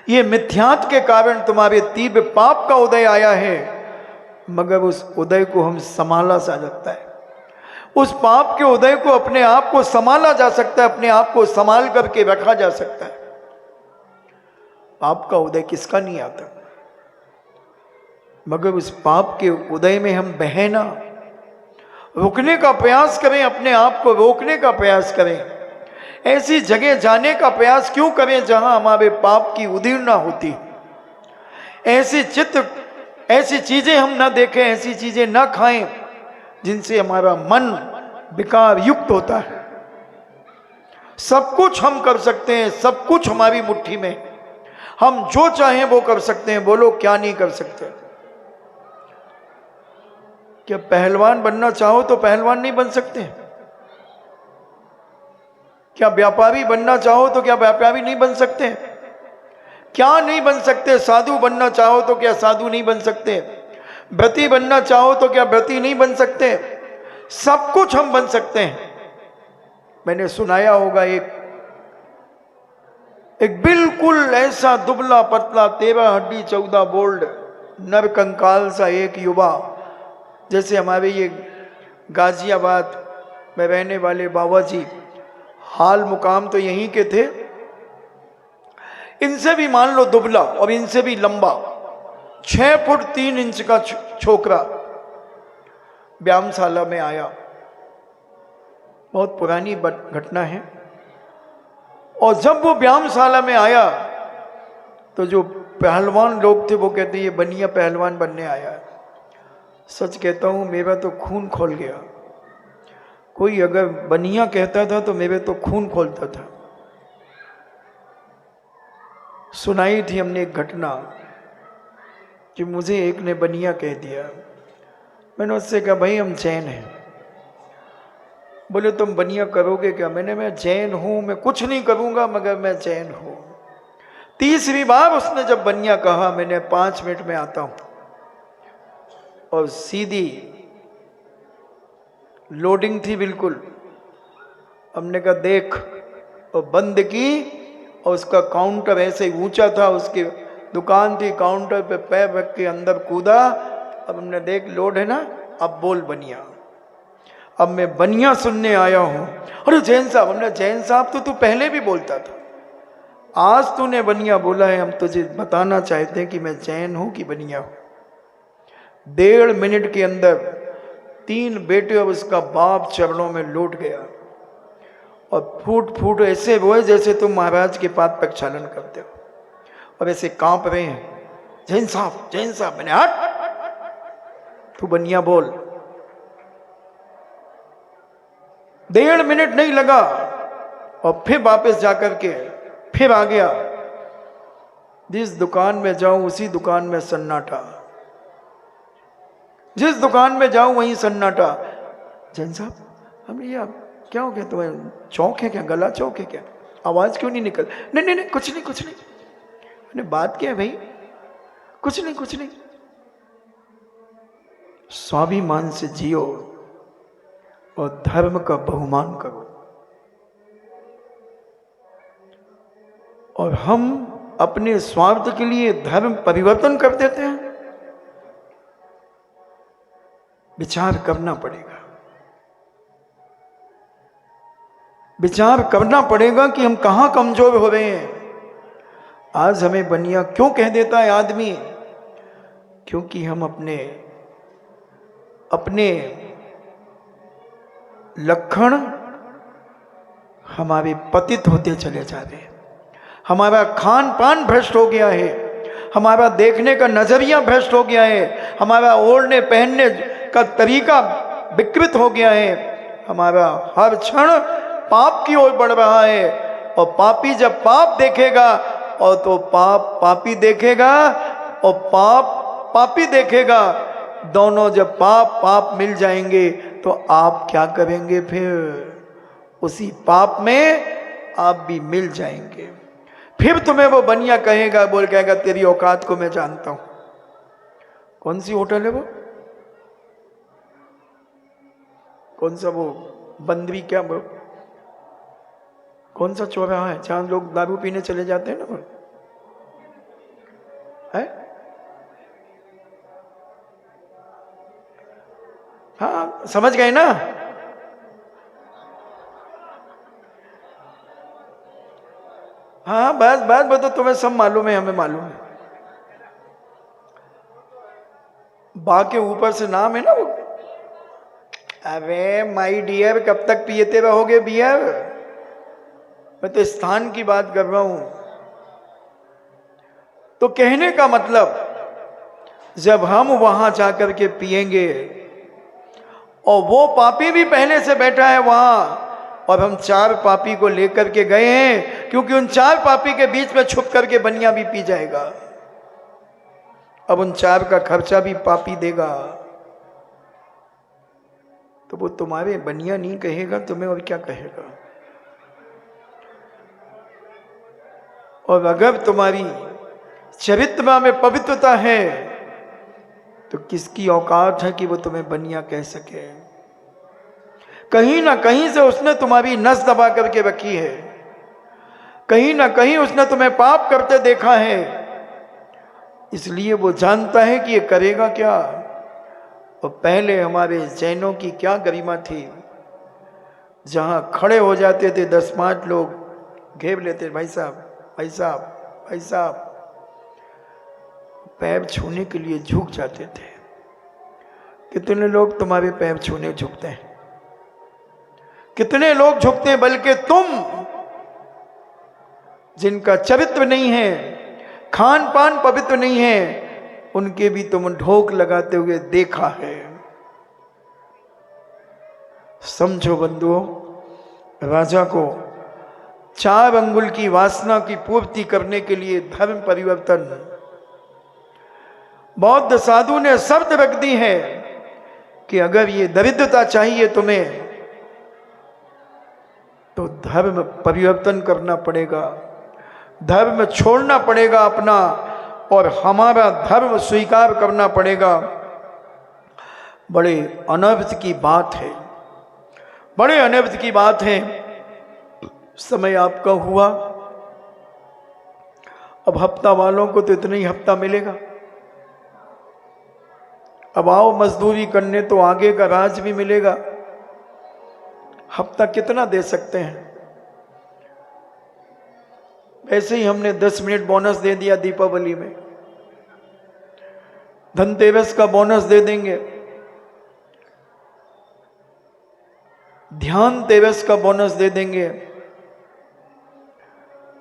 ये मिथ्यात्व के कारण तुम्हारे तीव्र पाप का उदय आया है, मगर उस उदय को हम संभाला जा सकता है। उस पाप के उदय को अपने आप को संभाला जा सकता है, अपने आप को संभाल करके रखा जा सकता है। पाप का उदय किसका नहीं आता, मगर उस पाप के उदय में हम बहना रुकने का प्रयास करें, अपने आप को रोकने का प्रयास करें। ऐसी जगह जाने का प्रयास क्यों करें जहां हमारे पाप की उदीर्णा होती, ऐसी चित्र ऐसी चीजें हम ना देखें, ऐसी चीजें ना खाएं जिनसे हमारा मन विकार युक्त होता है। सब कुछ हम कर सकते हैं, सब कुछ हमारी मुट्ठी में, हम जो चाहें वो कर सकते हैं। बोलो क्या नहीं कर सकते? क्या पहलवान बनना चाहो तो पहलवान नहीं बन सकते? क्या व्यापारी बनना चाहो तो क्या व्यापारी नहीं बन सकते? क्या नहीं बन सकते? साधु बनना चाहो तो क्या साधु नहीं बन सकते? व्रती बनना चाहो तो क्या व्रती नहीं बन सकते? सब कुछ हम बन सकते हैं। मैंने सुनाया होगा एक बिल्कुल ऐसा दुबला पतला 13 हड्डी 14 बोल्ड नर कंकाल सा एक युवा, जैसे हमारे ये गाजियाबाद में रहने वाले बाबा जी, हाल मुकाम तो यहीं के थे, इनसे भी मान लो दुबला और इनसे भी लंबा, 6 फुट 3 इंच का छोकरा व्यायामशाला में आया। बहुत पुरानी घटना है। और जब वो व्यायामशाला में आया तो जो पहलवान लोग थे वो कहते ये बनिया पहलवान बनने आया है। सच कहता हूं मेरा तो खून खोल गया। कोई अगर बनिया कहता था तो मेरे तो खून खोलता था। सुनाई थी हमने एक घटना कि मुझे एक ने बनिया कह दिया। मैंने उससे कहा भाई हम जैन हैं। बोले तुम बनिया करोगे क्या? मैं जैन हूं, मैं कुछ नहीं करूंगा मगर मैं जैन हूं। तीसरी बार उसने जब बनिया कहा, मैंने 5 मिनट में आता हूं, और सीधी लोडिंग थी बिल्कुल। हमने कहा देख, और बंद की, और उसका काउंटर ऐसे ही ऊंचा था, उसकी दुकान थी, काउंटर पे पैर रख के अंदर कूदा। अब हमने देख लोड है ना, अब बोल बनिया। अब मैं बनिया सुनने आया हूं। अरे जैन साहब, हमने जैन साहब तो तू पहले भी बोलता था, आज तूने बनिया बोला है, हम तुझे बताना चाहते हैं कि मैं जैन हूं कि बनिया हूं। 1.5 मिनट के अंदर 3 बेटे और उसका बाप चरणों में लौट गया। और फूट फूट ऐसे रोए जैसे तुम महाराज के पाद प्रक्षालन करते हो, और ऐसे कांप रहे हैं। जैन साहब, मैंने हट, तू बनिया बोल। 1.5 मिनट नहीं लगा और फिर वापस जाकर के फिर आ गया। जिस दुकान में जाऊं उसी दुकान में सन्नाटा, जिस दुकान में जाऊं वहीं सन्नाटा। जैन साहब, हमने ये क्या हो गया तुम्हें, चौक है क्या, गला चौक है क्या, आवाज क्यों नहीं निकल? नहीं, कुछ नहीं। मैंने बात क्या है भाई, कुछ नहीं। स्वाभिमान से जियो और धर्म का बहुमान करो। और हम अपने स्वार्थ के लिए धर्म परिवर्तन कर देते हैं। विचार करना पड़ेगा, विचार करना पड़ेगा कि हम कहां कमजोर हो रहे हैं। आज हमें बनिया क्यों कह देता है आदमी? क्योंकि हम अपने लक्षण हमारे पतित होते चले जा रहे हैं। हमारा खान पान भ्रष्ट हो गया है, हमारा देखने का नजरिया भ्रष्ट हो गया है, हमारा ओढ़ने पहनने का तरीका विकृत हो गया है, हमारा हर क्षण पाप की ओर बढ़ रहा है। और पापी जब पाप देखेगा और तो पाप पापी देखेगा और पाप पापी देखेगा, दोनों जब पाप मिल जाएंगे तो आप क्या करेंगे? फिर उसी पाप में आप भी मिल जाएंगे। फिर तुम्हें वो बनिया कहेगा, बोल कहेगा तेरी औकात को मैं जानता हूं। कौन सी होटल है वो, कौन सा वो बंदरी, क्या वो कौन सा चौराहा है जहां लोग दारू पीने चले जाते हैं ना, वो है? हाँ समझ गए ना? हाँ बस तो तुम्हें सब मालूम है, हमें मालूम है। बा के ऊपर से नाम है ना वो। अरे माय डियर, कब तक पीते रहोगे बियर? मैं तो स्थान की बात कर रहा हूं। तो कहने का मतलब, जब हम वहां जाकर के पिएंगे और वो पापी भी पहले से बैठा है वहां, और हम 4 पापी को लेकर के गए हैं, क्योंकि उन 4 पापी के बीच में छुप करके बनिया भी पी जाएगा। अब उन 4 का खर्चा भी पापी देगा। तो वो तुम्हारे बनिया नहीं कहेगा तुम्हें, और क्या कहेगा? और अगर तुम्हारी चरित्र में पवित्रता है तो किसकी औकात है कि वो तुम्हें बनिया कह सके? कहीं ना कहीं से उसने तुम्हारी नस दबा करके रखी है, कहीं ना कहीं उसने तुम्हें पाप करते देखा है, इसलिए वो जानता है कि ये करेगा क्या। और पहले हमारे जैनों की क्या गरिमा थी, जहां खड़े हो जाते थे 10-5 लोग घेर लेते, भाई साहब भाई साहब भाई साहब, पैर छूने के लिए झुक जाते थे। कितने लोग तुम्हारे पैर छूने झुकते हैं? कितने लोग झुकते हैं? बल्कि तुम जिनका चरित्र नहीं है, खान पान पवित्र नहीं है, उनके भी तुम ढोक लगाते हुए देखा है। समझो बंधुओं, राजा को 4 अंगुल की वासना की पूर्ति करने के लिए धर्म परिवर्तन, बौद्ध साधु ने शर्त रख दी है कि अगर ये दरिद्रता चाहिए तुम्हें तो धर्म परिवर्तन करना पड़ेगा, धर्म छोड़ना पड़ेगा अपना, और हमारा धर्म स्वीकार करना पड़ेगा। बड़े अनर्थ की बात है, बड़े अनर्थ की बात है। समय आपका हुआ, अब हफ्ता वालों को तो इतना ही हफ्ता मिलेगा। अब आओ मजदूरी करने तो आगे का राज भी मिलेगा। हफ्ता कितना दे सकते हैं? ऐसे ही हमने 10 मिनट बोनस दे दिया दीपावली में, धनतेरस का बोनस दे देंगे। ध्यान तेवस का बोनस दे देंगे।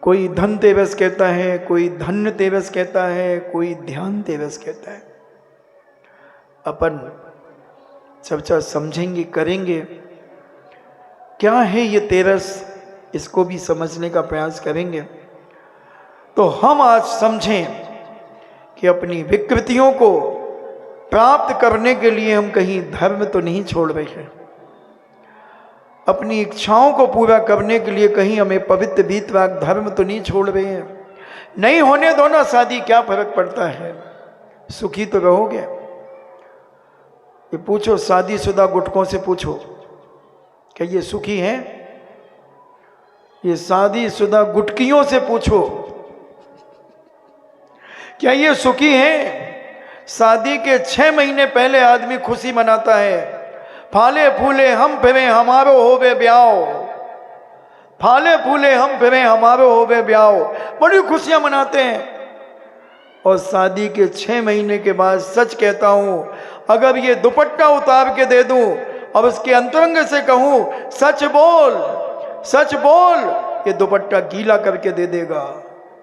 कोई धन तेवस कहता है, कोई धन्य तेवस कहता है, कोई ध्यान तेवस कहता है। अपन चर्चा समझेंगे, करेंगे क्या है ये तेरस, इसको भी समझने का प्रयास करेंगे। तो हम आज समझें कि अपनी विकृतियों को प्राप्त करने के लिए हम कहीं धर्म तो नहीं छोड़ रहे हैं, अपनी इच्छाओं को पूरा करने के लिए कहीं हमें पवित्र वीतराग धर्म तो नहीं छोड़ रहे हैं। नहीं होने दो ना शादी, क्या फर्क पड़ता है, सुखी तो रहोगे। ये पूछो शादीशुदा गुटकों से, पूछो क्या ये सुखी हैं? ये शादीशुदा गुटकियों से पूछो क्या ये सुखी हैं? शादी के 6 महीने पहले आदमी खुशी मनाता है, फाले फूले हम फिरे हमारो होवे ब्याओ, फाले फूले हम फिरे हमारो होवे ब्याओ, बड़ी खुशियां मनाते हैं। और शादी के 6 महीने के बाद सच कहता हूं, अगर ये दुपट्टा उतार के दे दूं और उसके अंतरंग से कहूं सच बोल सच बोल, ये दुपट्टा गीला करके दे देगा,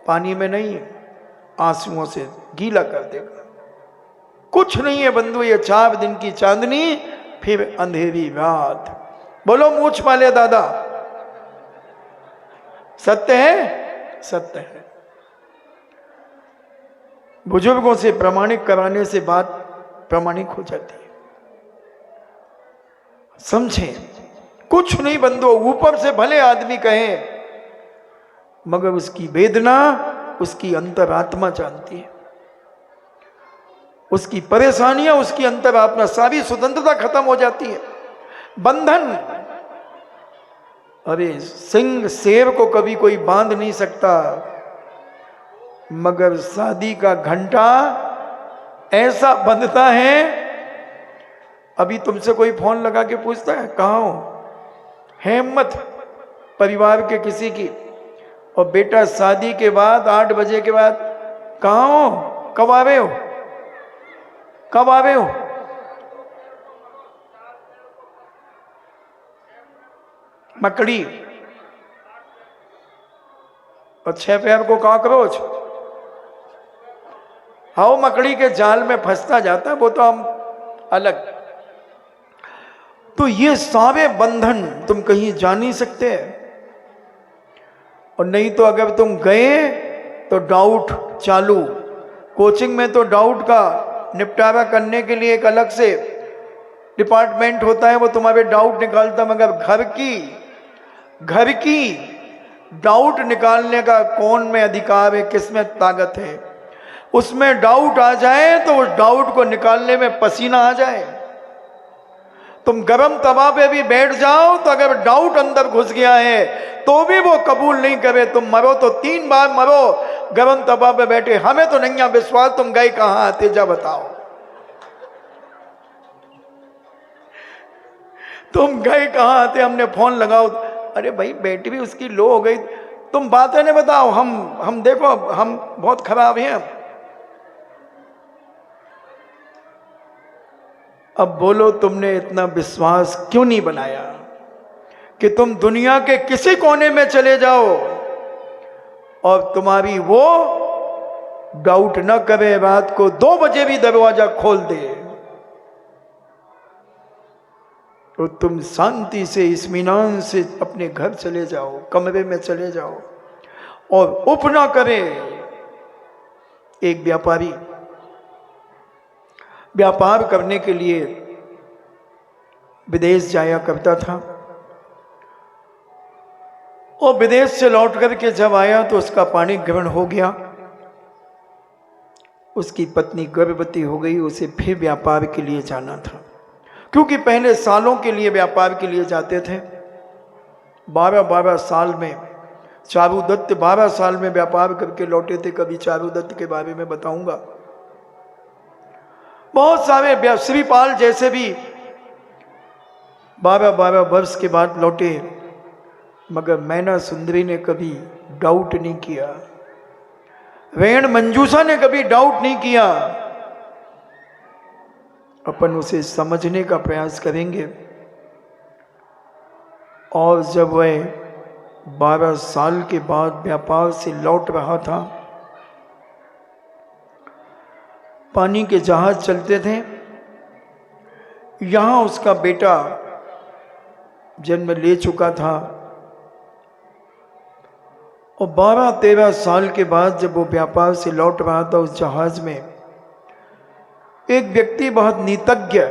पानी में नहीं, आंसुओं से गीला कर देगा। कुछ नहीं है बंधु, ये 4 दिन की चांदनी फिर अंधेरी रात। बोलो मूछ वाले दादा, सत्य है? सत्य है। बुजुर्गों से प्रमाणिक कराने से बात प्रमाणिक हो जाती है। समझें, कुछ नहीं बंधु, ऊपर से भले आदमी कहे मगर उसकी वेदना उसकी अंतरात्मा जानती है, उसकी परेशानियां उसकी अंतरात्मा, सारी स्वतंत्रता खत्म हो जाती है। बंधन, अरे सिंह शेर को कभी कोई बांध नहीं सकता, मगर शादी का घंटा ऐसा बंधता है। अभी तुमसे कोई फोन लगा के पूछता है कहाँ हो, है हिम्मत परिवार के किसी की, और बेटा शादी के बाद 8 बजे के बाद कहाँ हो, कब आ रहे हो, कब आ रहे हो? मकड़ी और 6 पैर को कॉकरोच, हाँ मकड़ी के जाल में फंसता जाता है, वो तो हम अलग। तो ये सारे बंधन तुम कहीं जा नहीं सकते, और नहीं तो अगर तुम गए तो डाउट चालू। कोचिंग में तो डाउट का निपटारा करने के लिए एक अलग से डिपार्टमेंट होता है, वो तुम्हारे डाउट निकालता, मगर घर की डाउट निकालने का कौन में अधिकार है, किसमें ताकत है? उसमें डाउट आ जाए तो उस डाउट को निकालने में पसीना आ जाए। तुम गरम तवा पे भी बैठ जाओ तो अगर डाउट अंदर घुस गया है तो भी वो कबूल नहीं करे। तुम मरो तो 3 बार मरो गरम तवा पे बैठे, हमें तो नहीं है विश्वास, तुम गए कहां तेजा बताओ, तुम गए कहां आते? हमने फोन लगाओ, अरे भाई बैटरी उसकी लो हो गई, तुम बातें नहीं बताओ, हम देखो हम बहुत खराब हैं। अब बोलो तुमने इतना विश्वास क्यों नहीं बनाया कि तुम दुनिया के किसी कोने में चले जाओ और तुम्हारी वो डाउट न करे, रात को 2 बजे भी दरवाजा खोल दे तो तुम शांति से इत्मीनान से अपने घर चले जाओ, कमरे में चले जाओ और उप ना करे। एक व्यापारी व्यापार करने के लिए विदेश जाया करता था और विदेश से लौट करके जब आया तो उसका पाणी ग्रहण हो गया, उसकी पत्नी गर्भवती हो गई, उसे फिर व्यापार के लिए जाना था, क्योंकि पहले सालों के लिए व्यापार के लिए जाते थे। 12 साल में चारुदत्त 12 साल में व्यापार करके लौटे थे। कभी चारुदत्त के बारे में बताऊंगा। बहुत सारे श्रीपाल जैसे भी 12 वर्ष के बाद लौटे, मगर मैना सुंदरी ने कभी डाउट नहीं किया, वेण मंजूषा ने कभी डाउट नहीं किया। अपन उसे समझने का प्रयास करेंगे। और जब वह 12 साल के बाद व्यापार से लौट रहा था, पानी के जहाज चलते थे, यहाँ उसका बेटा जन्म ले चुका था। और 12-13 साल के बाद जब वो व्यापार से लौट रहा था उस जहाज में, एक व्यक्ति बहुत नीतज्ञ,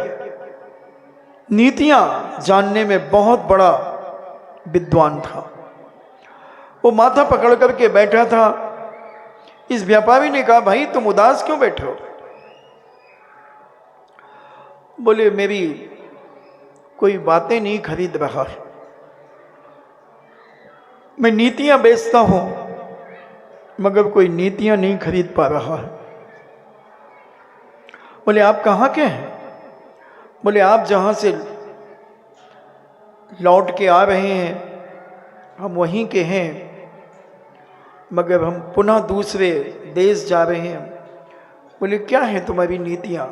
नीतियां जानने में बहुत बड़ा विद्वान था, वो माथा पकड़ करके बैठा था। इस व्यापारी ने कहा, भाई तुम उदास क्यों बैठे हो? बोले, मेरी कोई बातें नहीं खरीद रहा है, मैं नीतियां बेचता हूं मगर कोई नीतियां नहीं खरीद पा रहा है। बोले, आप कहाँ के हैं? बोले, आप जहां से लौट के आ रहे हैं हम वहीं के हैं, मगर हम पुनः दूसरे देश जा रहे हैं। बोले, क्या है तुम्हारी नीतियां?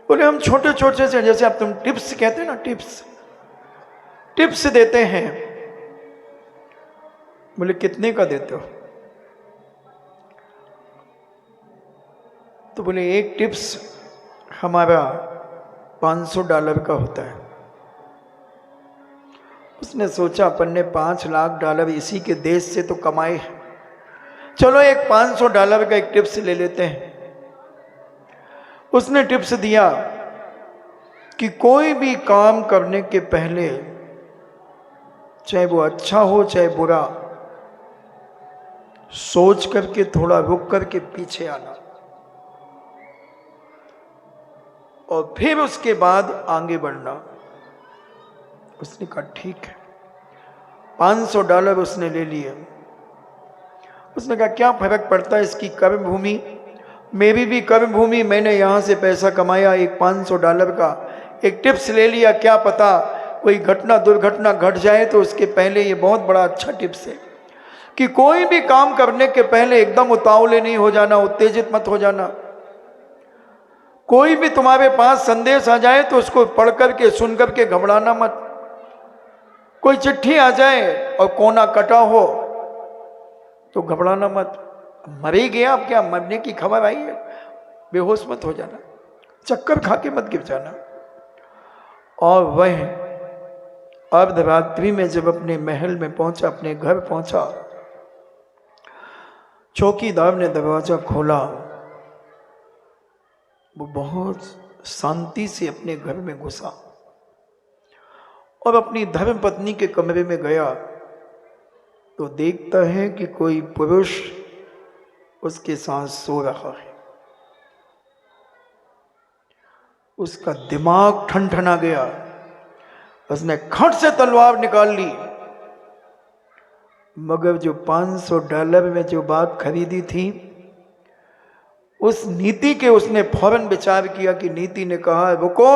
बोले, हम छोटे छोटे से, जैसे आप तुम टिप्स कहते हैं ना, टिप्स देते हैं। बोले, कितने का देते हो? तो बोले, एक टिप्स हमारा $500 का होता है। उसने सोचा, अपन ने $5 लाख इसी के देश से तो कमाए, चलो एक $500 का एक टिप्स ले लेते हैं। उसने टिप्स दिया कि कोई भी काम करने के पहले, चाहे वो अच्छा हो चाहे बुरा, सोच करके थोड़ा रुक करके पीछे आना और फिर उसके बाद आगे बढ़ना। उसने कहा, ठीक है। $500 उसने ले लिए। उसने कहा, क्या फर्क पड़ता है, इसकी कर्म भूमि, मेरी भी कर्म भूमि, मैंने यहां से पैसा कमाया, एक $500 का एक टिप्स ले लिया, क्या पता कोई घटना दुर्घटना घट जाए तो उसके पहले। ये बहुत बड़ा अच्छा टिप्स है कि कोई भी काम करने के पहले एकदम उतावले नहीं हो जाना, उत्तेजित मत हो जाना। कोई भी तुम्हारे पास संदेश आ जाए तो उसको पढ़ करके सुन करके घबराना मत। कोई चिट्ठी आ जाए और कोना कटा हो तो घबराना मत। मर ही गया, अब क्या मरने की खबर आई है, बेहोश मत हो जाना, चक्कर खा के मत गिर जाना। और वह अर्धरात्रि में जब अपने महल में पहुंचा, अपने घर पहुंचा, चौकीदार ने दरवाजा खोला। वो बहुत शांति से अपने घर में घुसा और अपनी धर्म पत्नी के कमरे में गया तो देखता है कि कोई पुरुष उसके साथ सो रहा है। उसका दिमाग ठनठना गया। उसने खट से तलवार निकाल ली, मगर जो $500 में जो बात खरीदी थी, उस नीति के उसने फौरन विचार किया कि नीति ने कहा, रुको,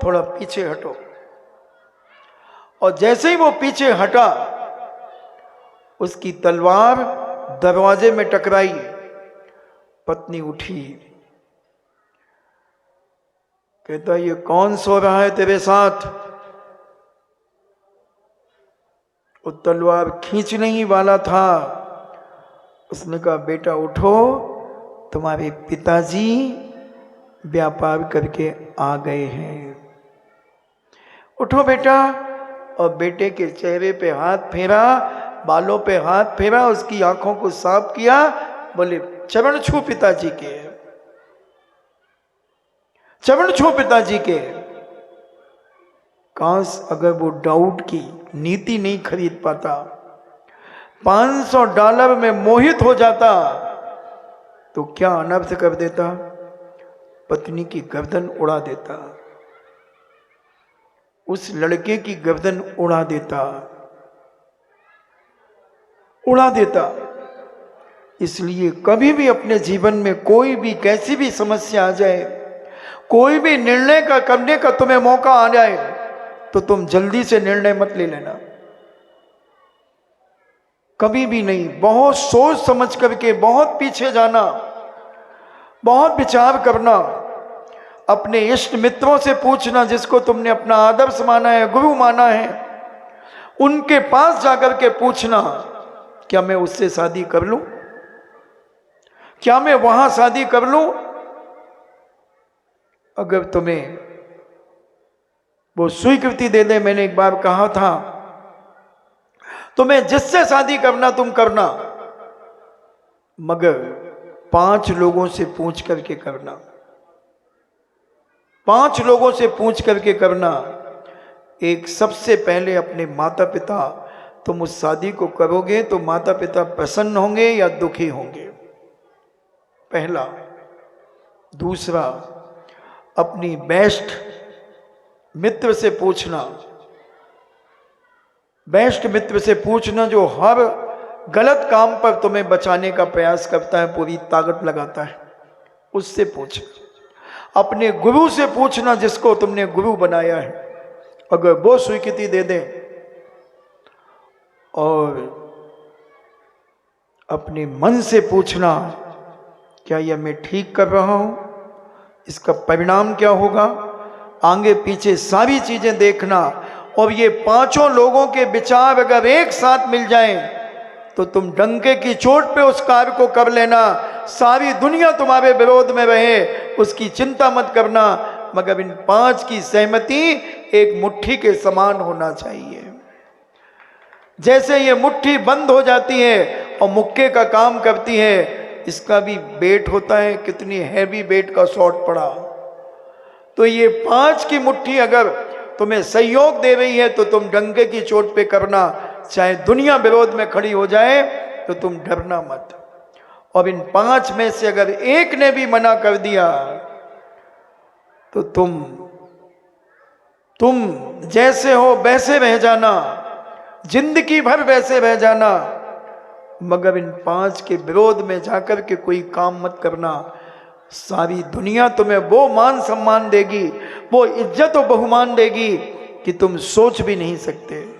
थोड़ा पीछे हटो। और जैसे ही वो पीछे हटा, उसकी तलवार दरवाजे में टकराई। पत्नी उठी, कहता, ये कौन सो रहा है तेरे साथ? वो तलवार खींचने ही वाला था। उसने कहा, बेटा उठो, तुम्हारे पिताजी व्यापार करके आ गए हैं, उठो बेटा। और बेटे के चेहरे पे हाथ फेरा, बालों पे हाथ फेरा, उसकी आंखों को साफ किया। बोले, चरण छू पिताजी के, चरण छू पिताजी के। काश अगर वो डाउट की नीति नहीं खरीद पाता, $500 में मोहित हो जाता तो क्या अनर्थ कर देता, पत्नी की गर्दन उड़ा देता, उस लड़के की गर्दन उड़ा देता। इसलिए कभी भी अपने जीवन में कोई भी कैसी भी समस्या आ जाए, कोई भी निर्णय का करने का तुम्हें मौका आ जाए, तो तुम जल्दी से निर्णय मत ले लेना, कभी भी नहीं। बहुत सोच समझ करके, बहुत पीछे जाना, बहुत विचार करना। अपने इष्ट मित्रों से पूछना, जिसको तुमने अपना आदर्श माना है, गुरु माना है, उनके पास जाकर के पूछना, क्या मैं उससे शादी कर लूं? क्या मैं वहां शादी कर लूं? अगर तुम्हें वो स्वीकृति दे दे, मैंने एक बार कहा था, तुम्हें जिससे शादी करना तुम करना, मगर 5 लोगों से पूछ करके करना। 5 लोगों से पूछ करके करना। एक, सबसे पहले अपने माता पिता, तुम उस शादी को करोगे तो माता पिता प्रसन्न होंगे या दुखी होंगे, पहला। दूसरा, अपनी बेस्ट मित्र से पूछना, बेस्ट मित्र से पूछना जो हर गलत काम पर तुम्हें बचाने का प्रयास करता है, पूरी ताकत लगाता है, उससे पूछना। अपने गुरु से पूछना, जिसको तुमने गुरु बनाया है, अगर वो स्वीकृति दे दे। और अपने मन से पूछना, क्या यह मैं ठीक कर रहा हूं, इसका परिणाम क्या होगा, आगे पीछे सारी चीजें देखना। और ये 5 लोगों के विचार अगर एक साथ मिल जाएं तो तुम डंके की चोट पे उस कार्य को कर लेना। सारी दुनिया तुम्हारे विरोध में रहे, उसकी चिंता मत करना, मगर इन 5 की सहमति एक मुट्ठी के समान होना चाहिए। जैसे ये मुट्ठी बंद हो जाती है और मुक्के का काम करती है, इसका भी वेट होता है, कितनी हैवी वेट का शॉट पड़ा। तो ये 5 की मुट्ठी अगर तुम्हें सहयोग दे रही है तो तुम डंके की चोट पे करना, चाहे दुनिया विरोध में खड़ी हो जाए तो तुम डरना मत। और इन 5 में से अगर एक ने भी मना कर दिया तो तुम जैसे हो वैसे रह जाना, जिंदगी भर वैसे रह जाना, मगर इन 5 के विरोध में जाकर के कोई काम मत करना। सारी दुनिया तुम्हें वो मान सम्मान देगी, वो इज्जत और बहुमान देगी कि तुम सोच भी नहीं सकते।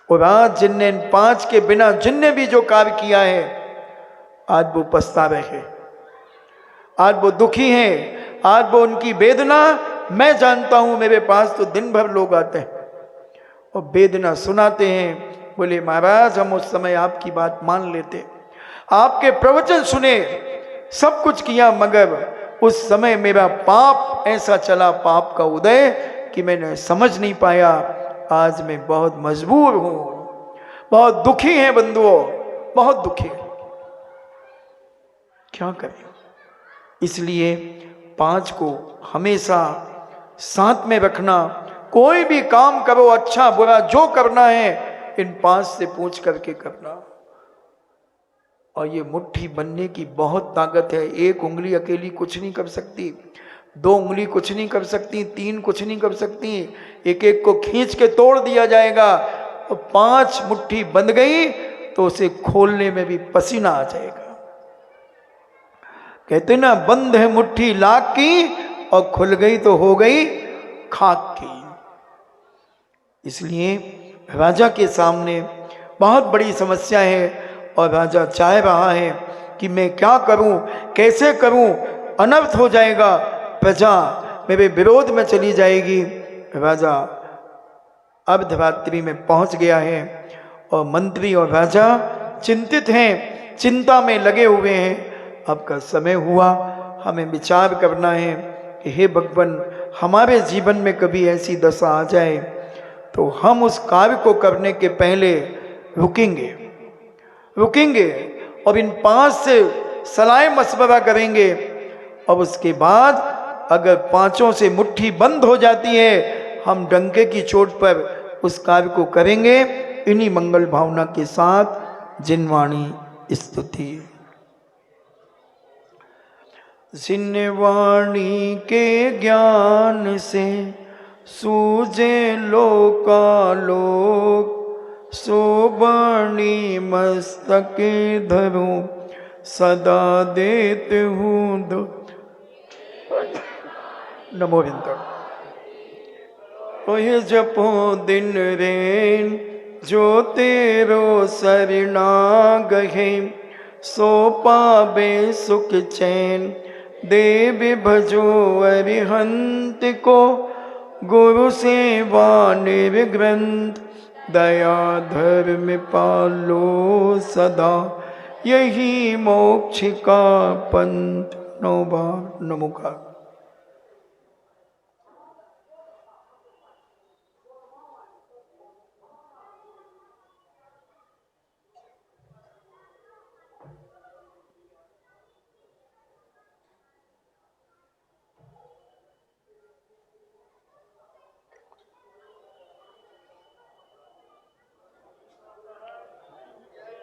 और आज जिनने इन 5 के बिना जिनने भी जो कार्य किया है, आज वो पछता रहे हैं, आज वो दुखी हैं, आज वो उनकी वेदना मैं जानता हूं। मेरे पास तो दिन भर लोग आते हैं और वेदना सुनाते हैं, बोले महाराज हम उस समय आपकी बात मान लेते, आपके प्रवचन सुने, सब कुछ किया, मगर उस समय मेरा पाप ऐसा चला, पाप का उदय, कि मैंने समझ नहीं पाया। आज मैं बहुत मजबूर हूं, बहुत दुखी हैं बंधुओं, बहुत दुखी हैं, क्या करें। इसलिए 5 को हमेशा साथ में रखना। कोई भी काम करो, अच्छा बुरा जो करना है, इन 5 से पूछ करके करना। और ये मुट्ठी बनने की बहुत ताकत है। 1 उंगली अकेली कुछ नहीं कर सकती, 2 उंगली कुछ नहीं कर सकती, 3 कुछ नहीं कर सकती, एक एक को खींच के तोड़ दिया जाएगा। और 5 मुट्ठी बंध गई तो उसे खोलने में भी पसीना आ जाएगा। कहते ना, बंद है मुट्ठी लाख की और खुल गई तो हो गई खाक की। इसलिए राजा के सामने बहुत बड़ी समस्या है और राजा चाह रहा है कि मैं क्या करूं, कैसे करूं, अनर्थ हो जाएगा, प्रजा मेरे विरोध में चली जाएगी। राजा अर्धरात्रि में पहुंच गया है और मंत्री और राजा चिंतित हैं, चिंता में लगे हुए हैं। अब का समय हुआ, हमें विचार करना है कि हे भगवान, हमारे जीवन में कभी ऐसी दशा आ जाए तो हम उस कार्य को करने के पहले रुकेंगे और इन 5 से सलाह मशवरा करेंगे। और उसके बाद अगर 5 से मुट्ठी बंद हो जाती है, हम डंके की चोट पर उस कार्य को करेंगे। इन्हीं मंगल भावना के साथ जिनवाणी स्तुति। जिनवाणी के ज्ञान से सूझे लोकालोक, सोबाणी मस्तक धरूं सदा देत हूँ दो। नमो विंदर। ओह जपो दिन रेन जो तेरो सरना गहे, सो पावे सुख चैन देव भजो अरिहंत को, गुरु सेवा निर्ग्रंथ, दया धर्म पालो सदा, यही मोक्ष का पंथ। 9 बार नमोकार।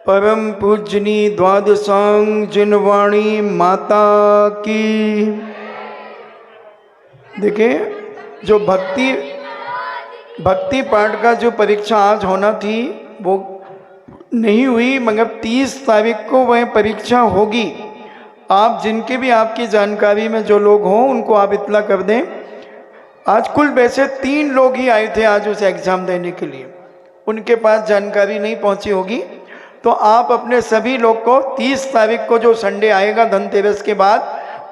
परम पूजनी द्वादशांग जिनवाणी माता की। देखिए, जो भक्ति पाठ का जो परीक्षा आज होना थी वो नहीं हुई, मगर 30 तारीख को वह परीक्षा होगी। आप जिनके भी आपकी जानकारी में जो लोग हों उनको आप इत्तला कर दें। आज कुल वैसे 3 लोग ही आए थे आज उस एग्ज़ाम देने के लिए, उनके पास जानकारी नहीं पहुंची होगी। तो आप अपने सभी लोग को 30 तारीख को जो संडे आएगा धनतेरस के बाद,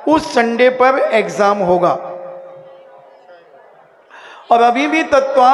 उस संडे पर एग्ज़ाम होगा। और अभी भी तत्वा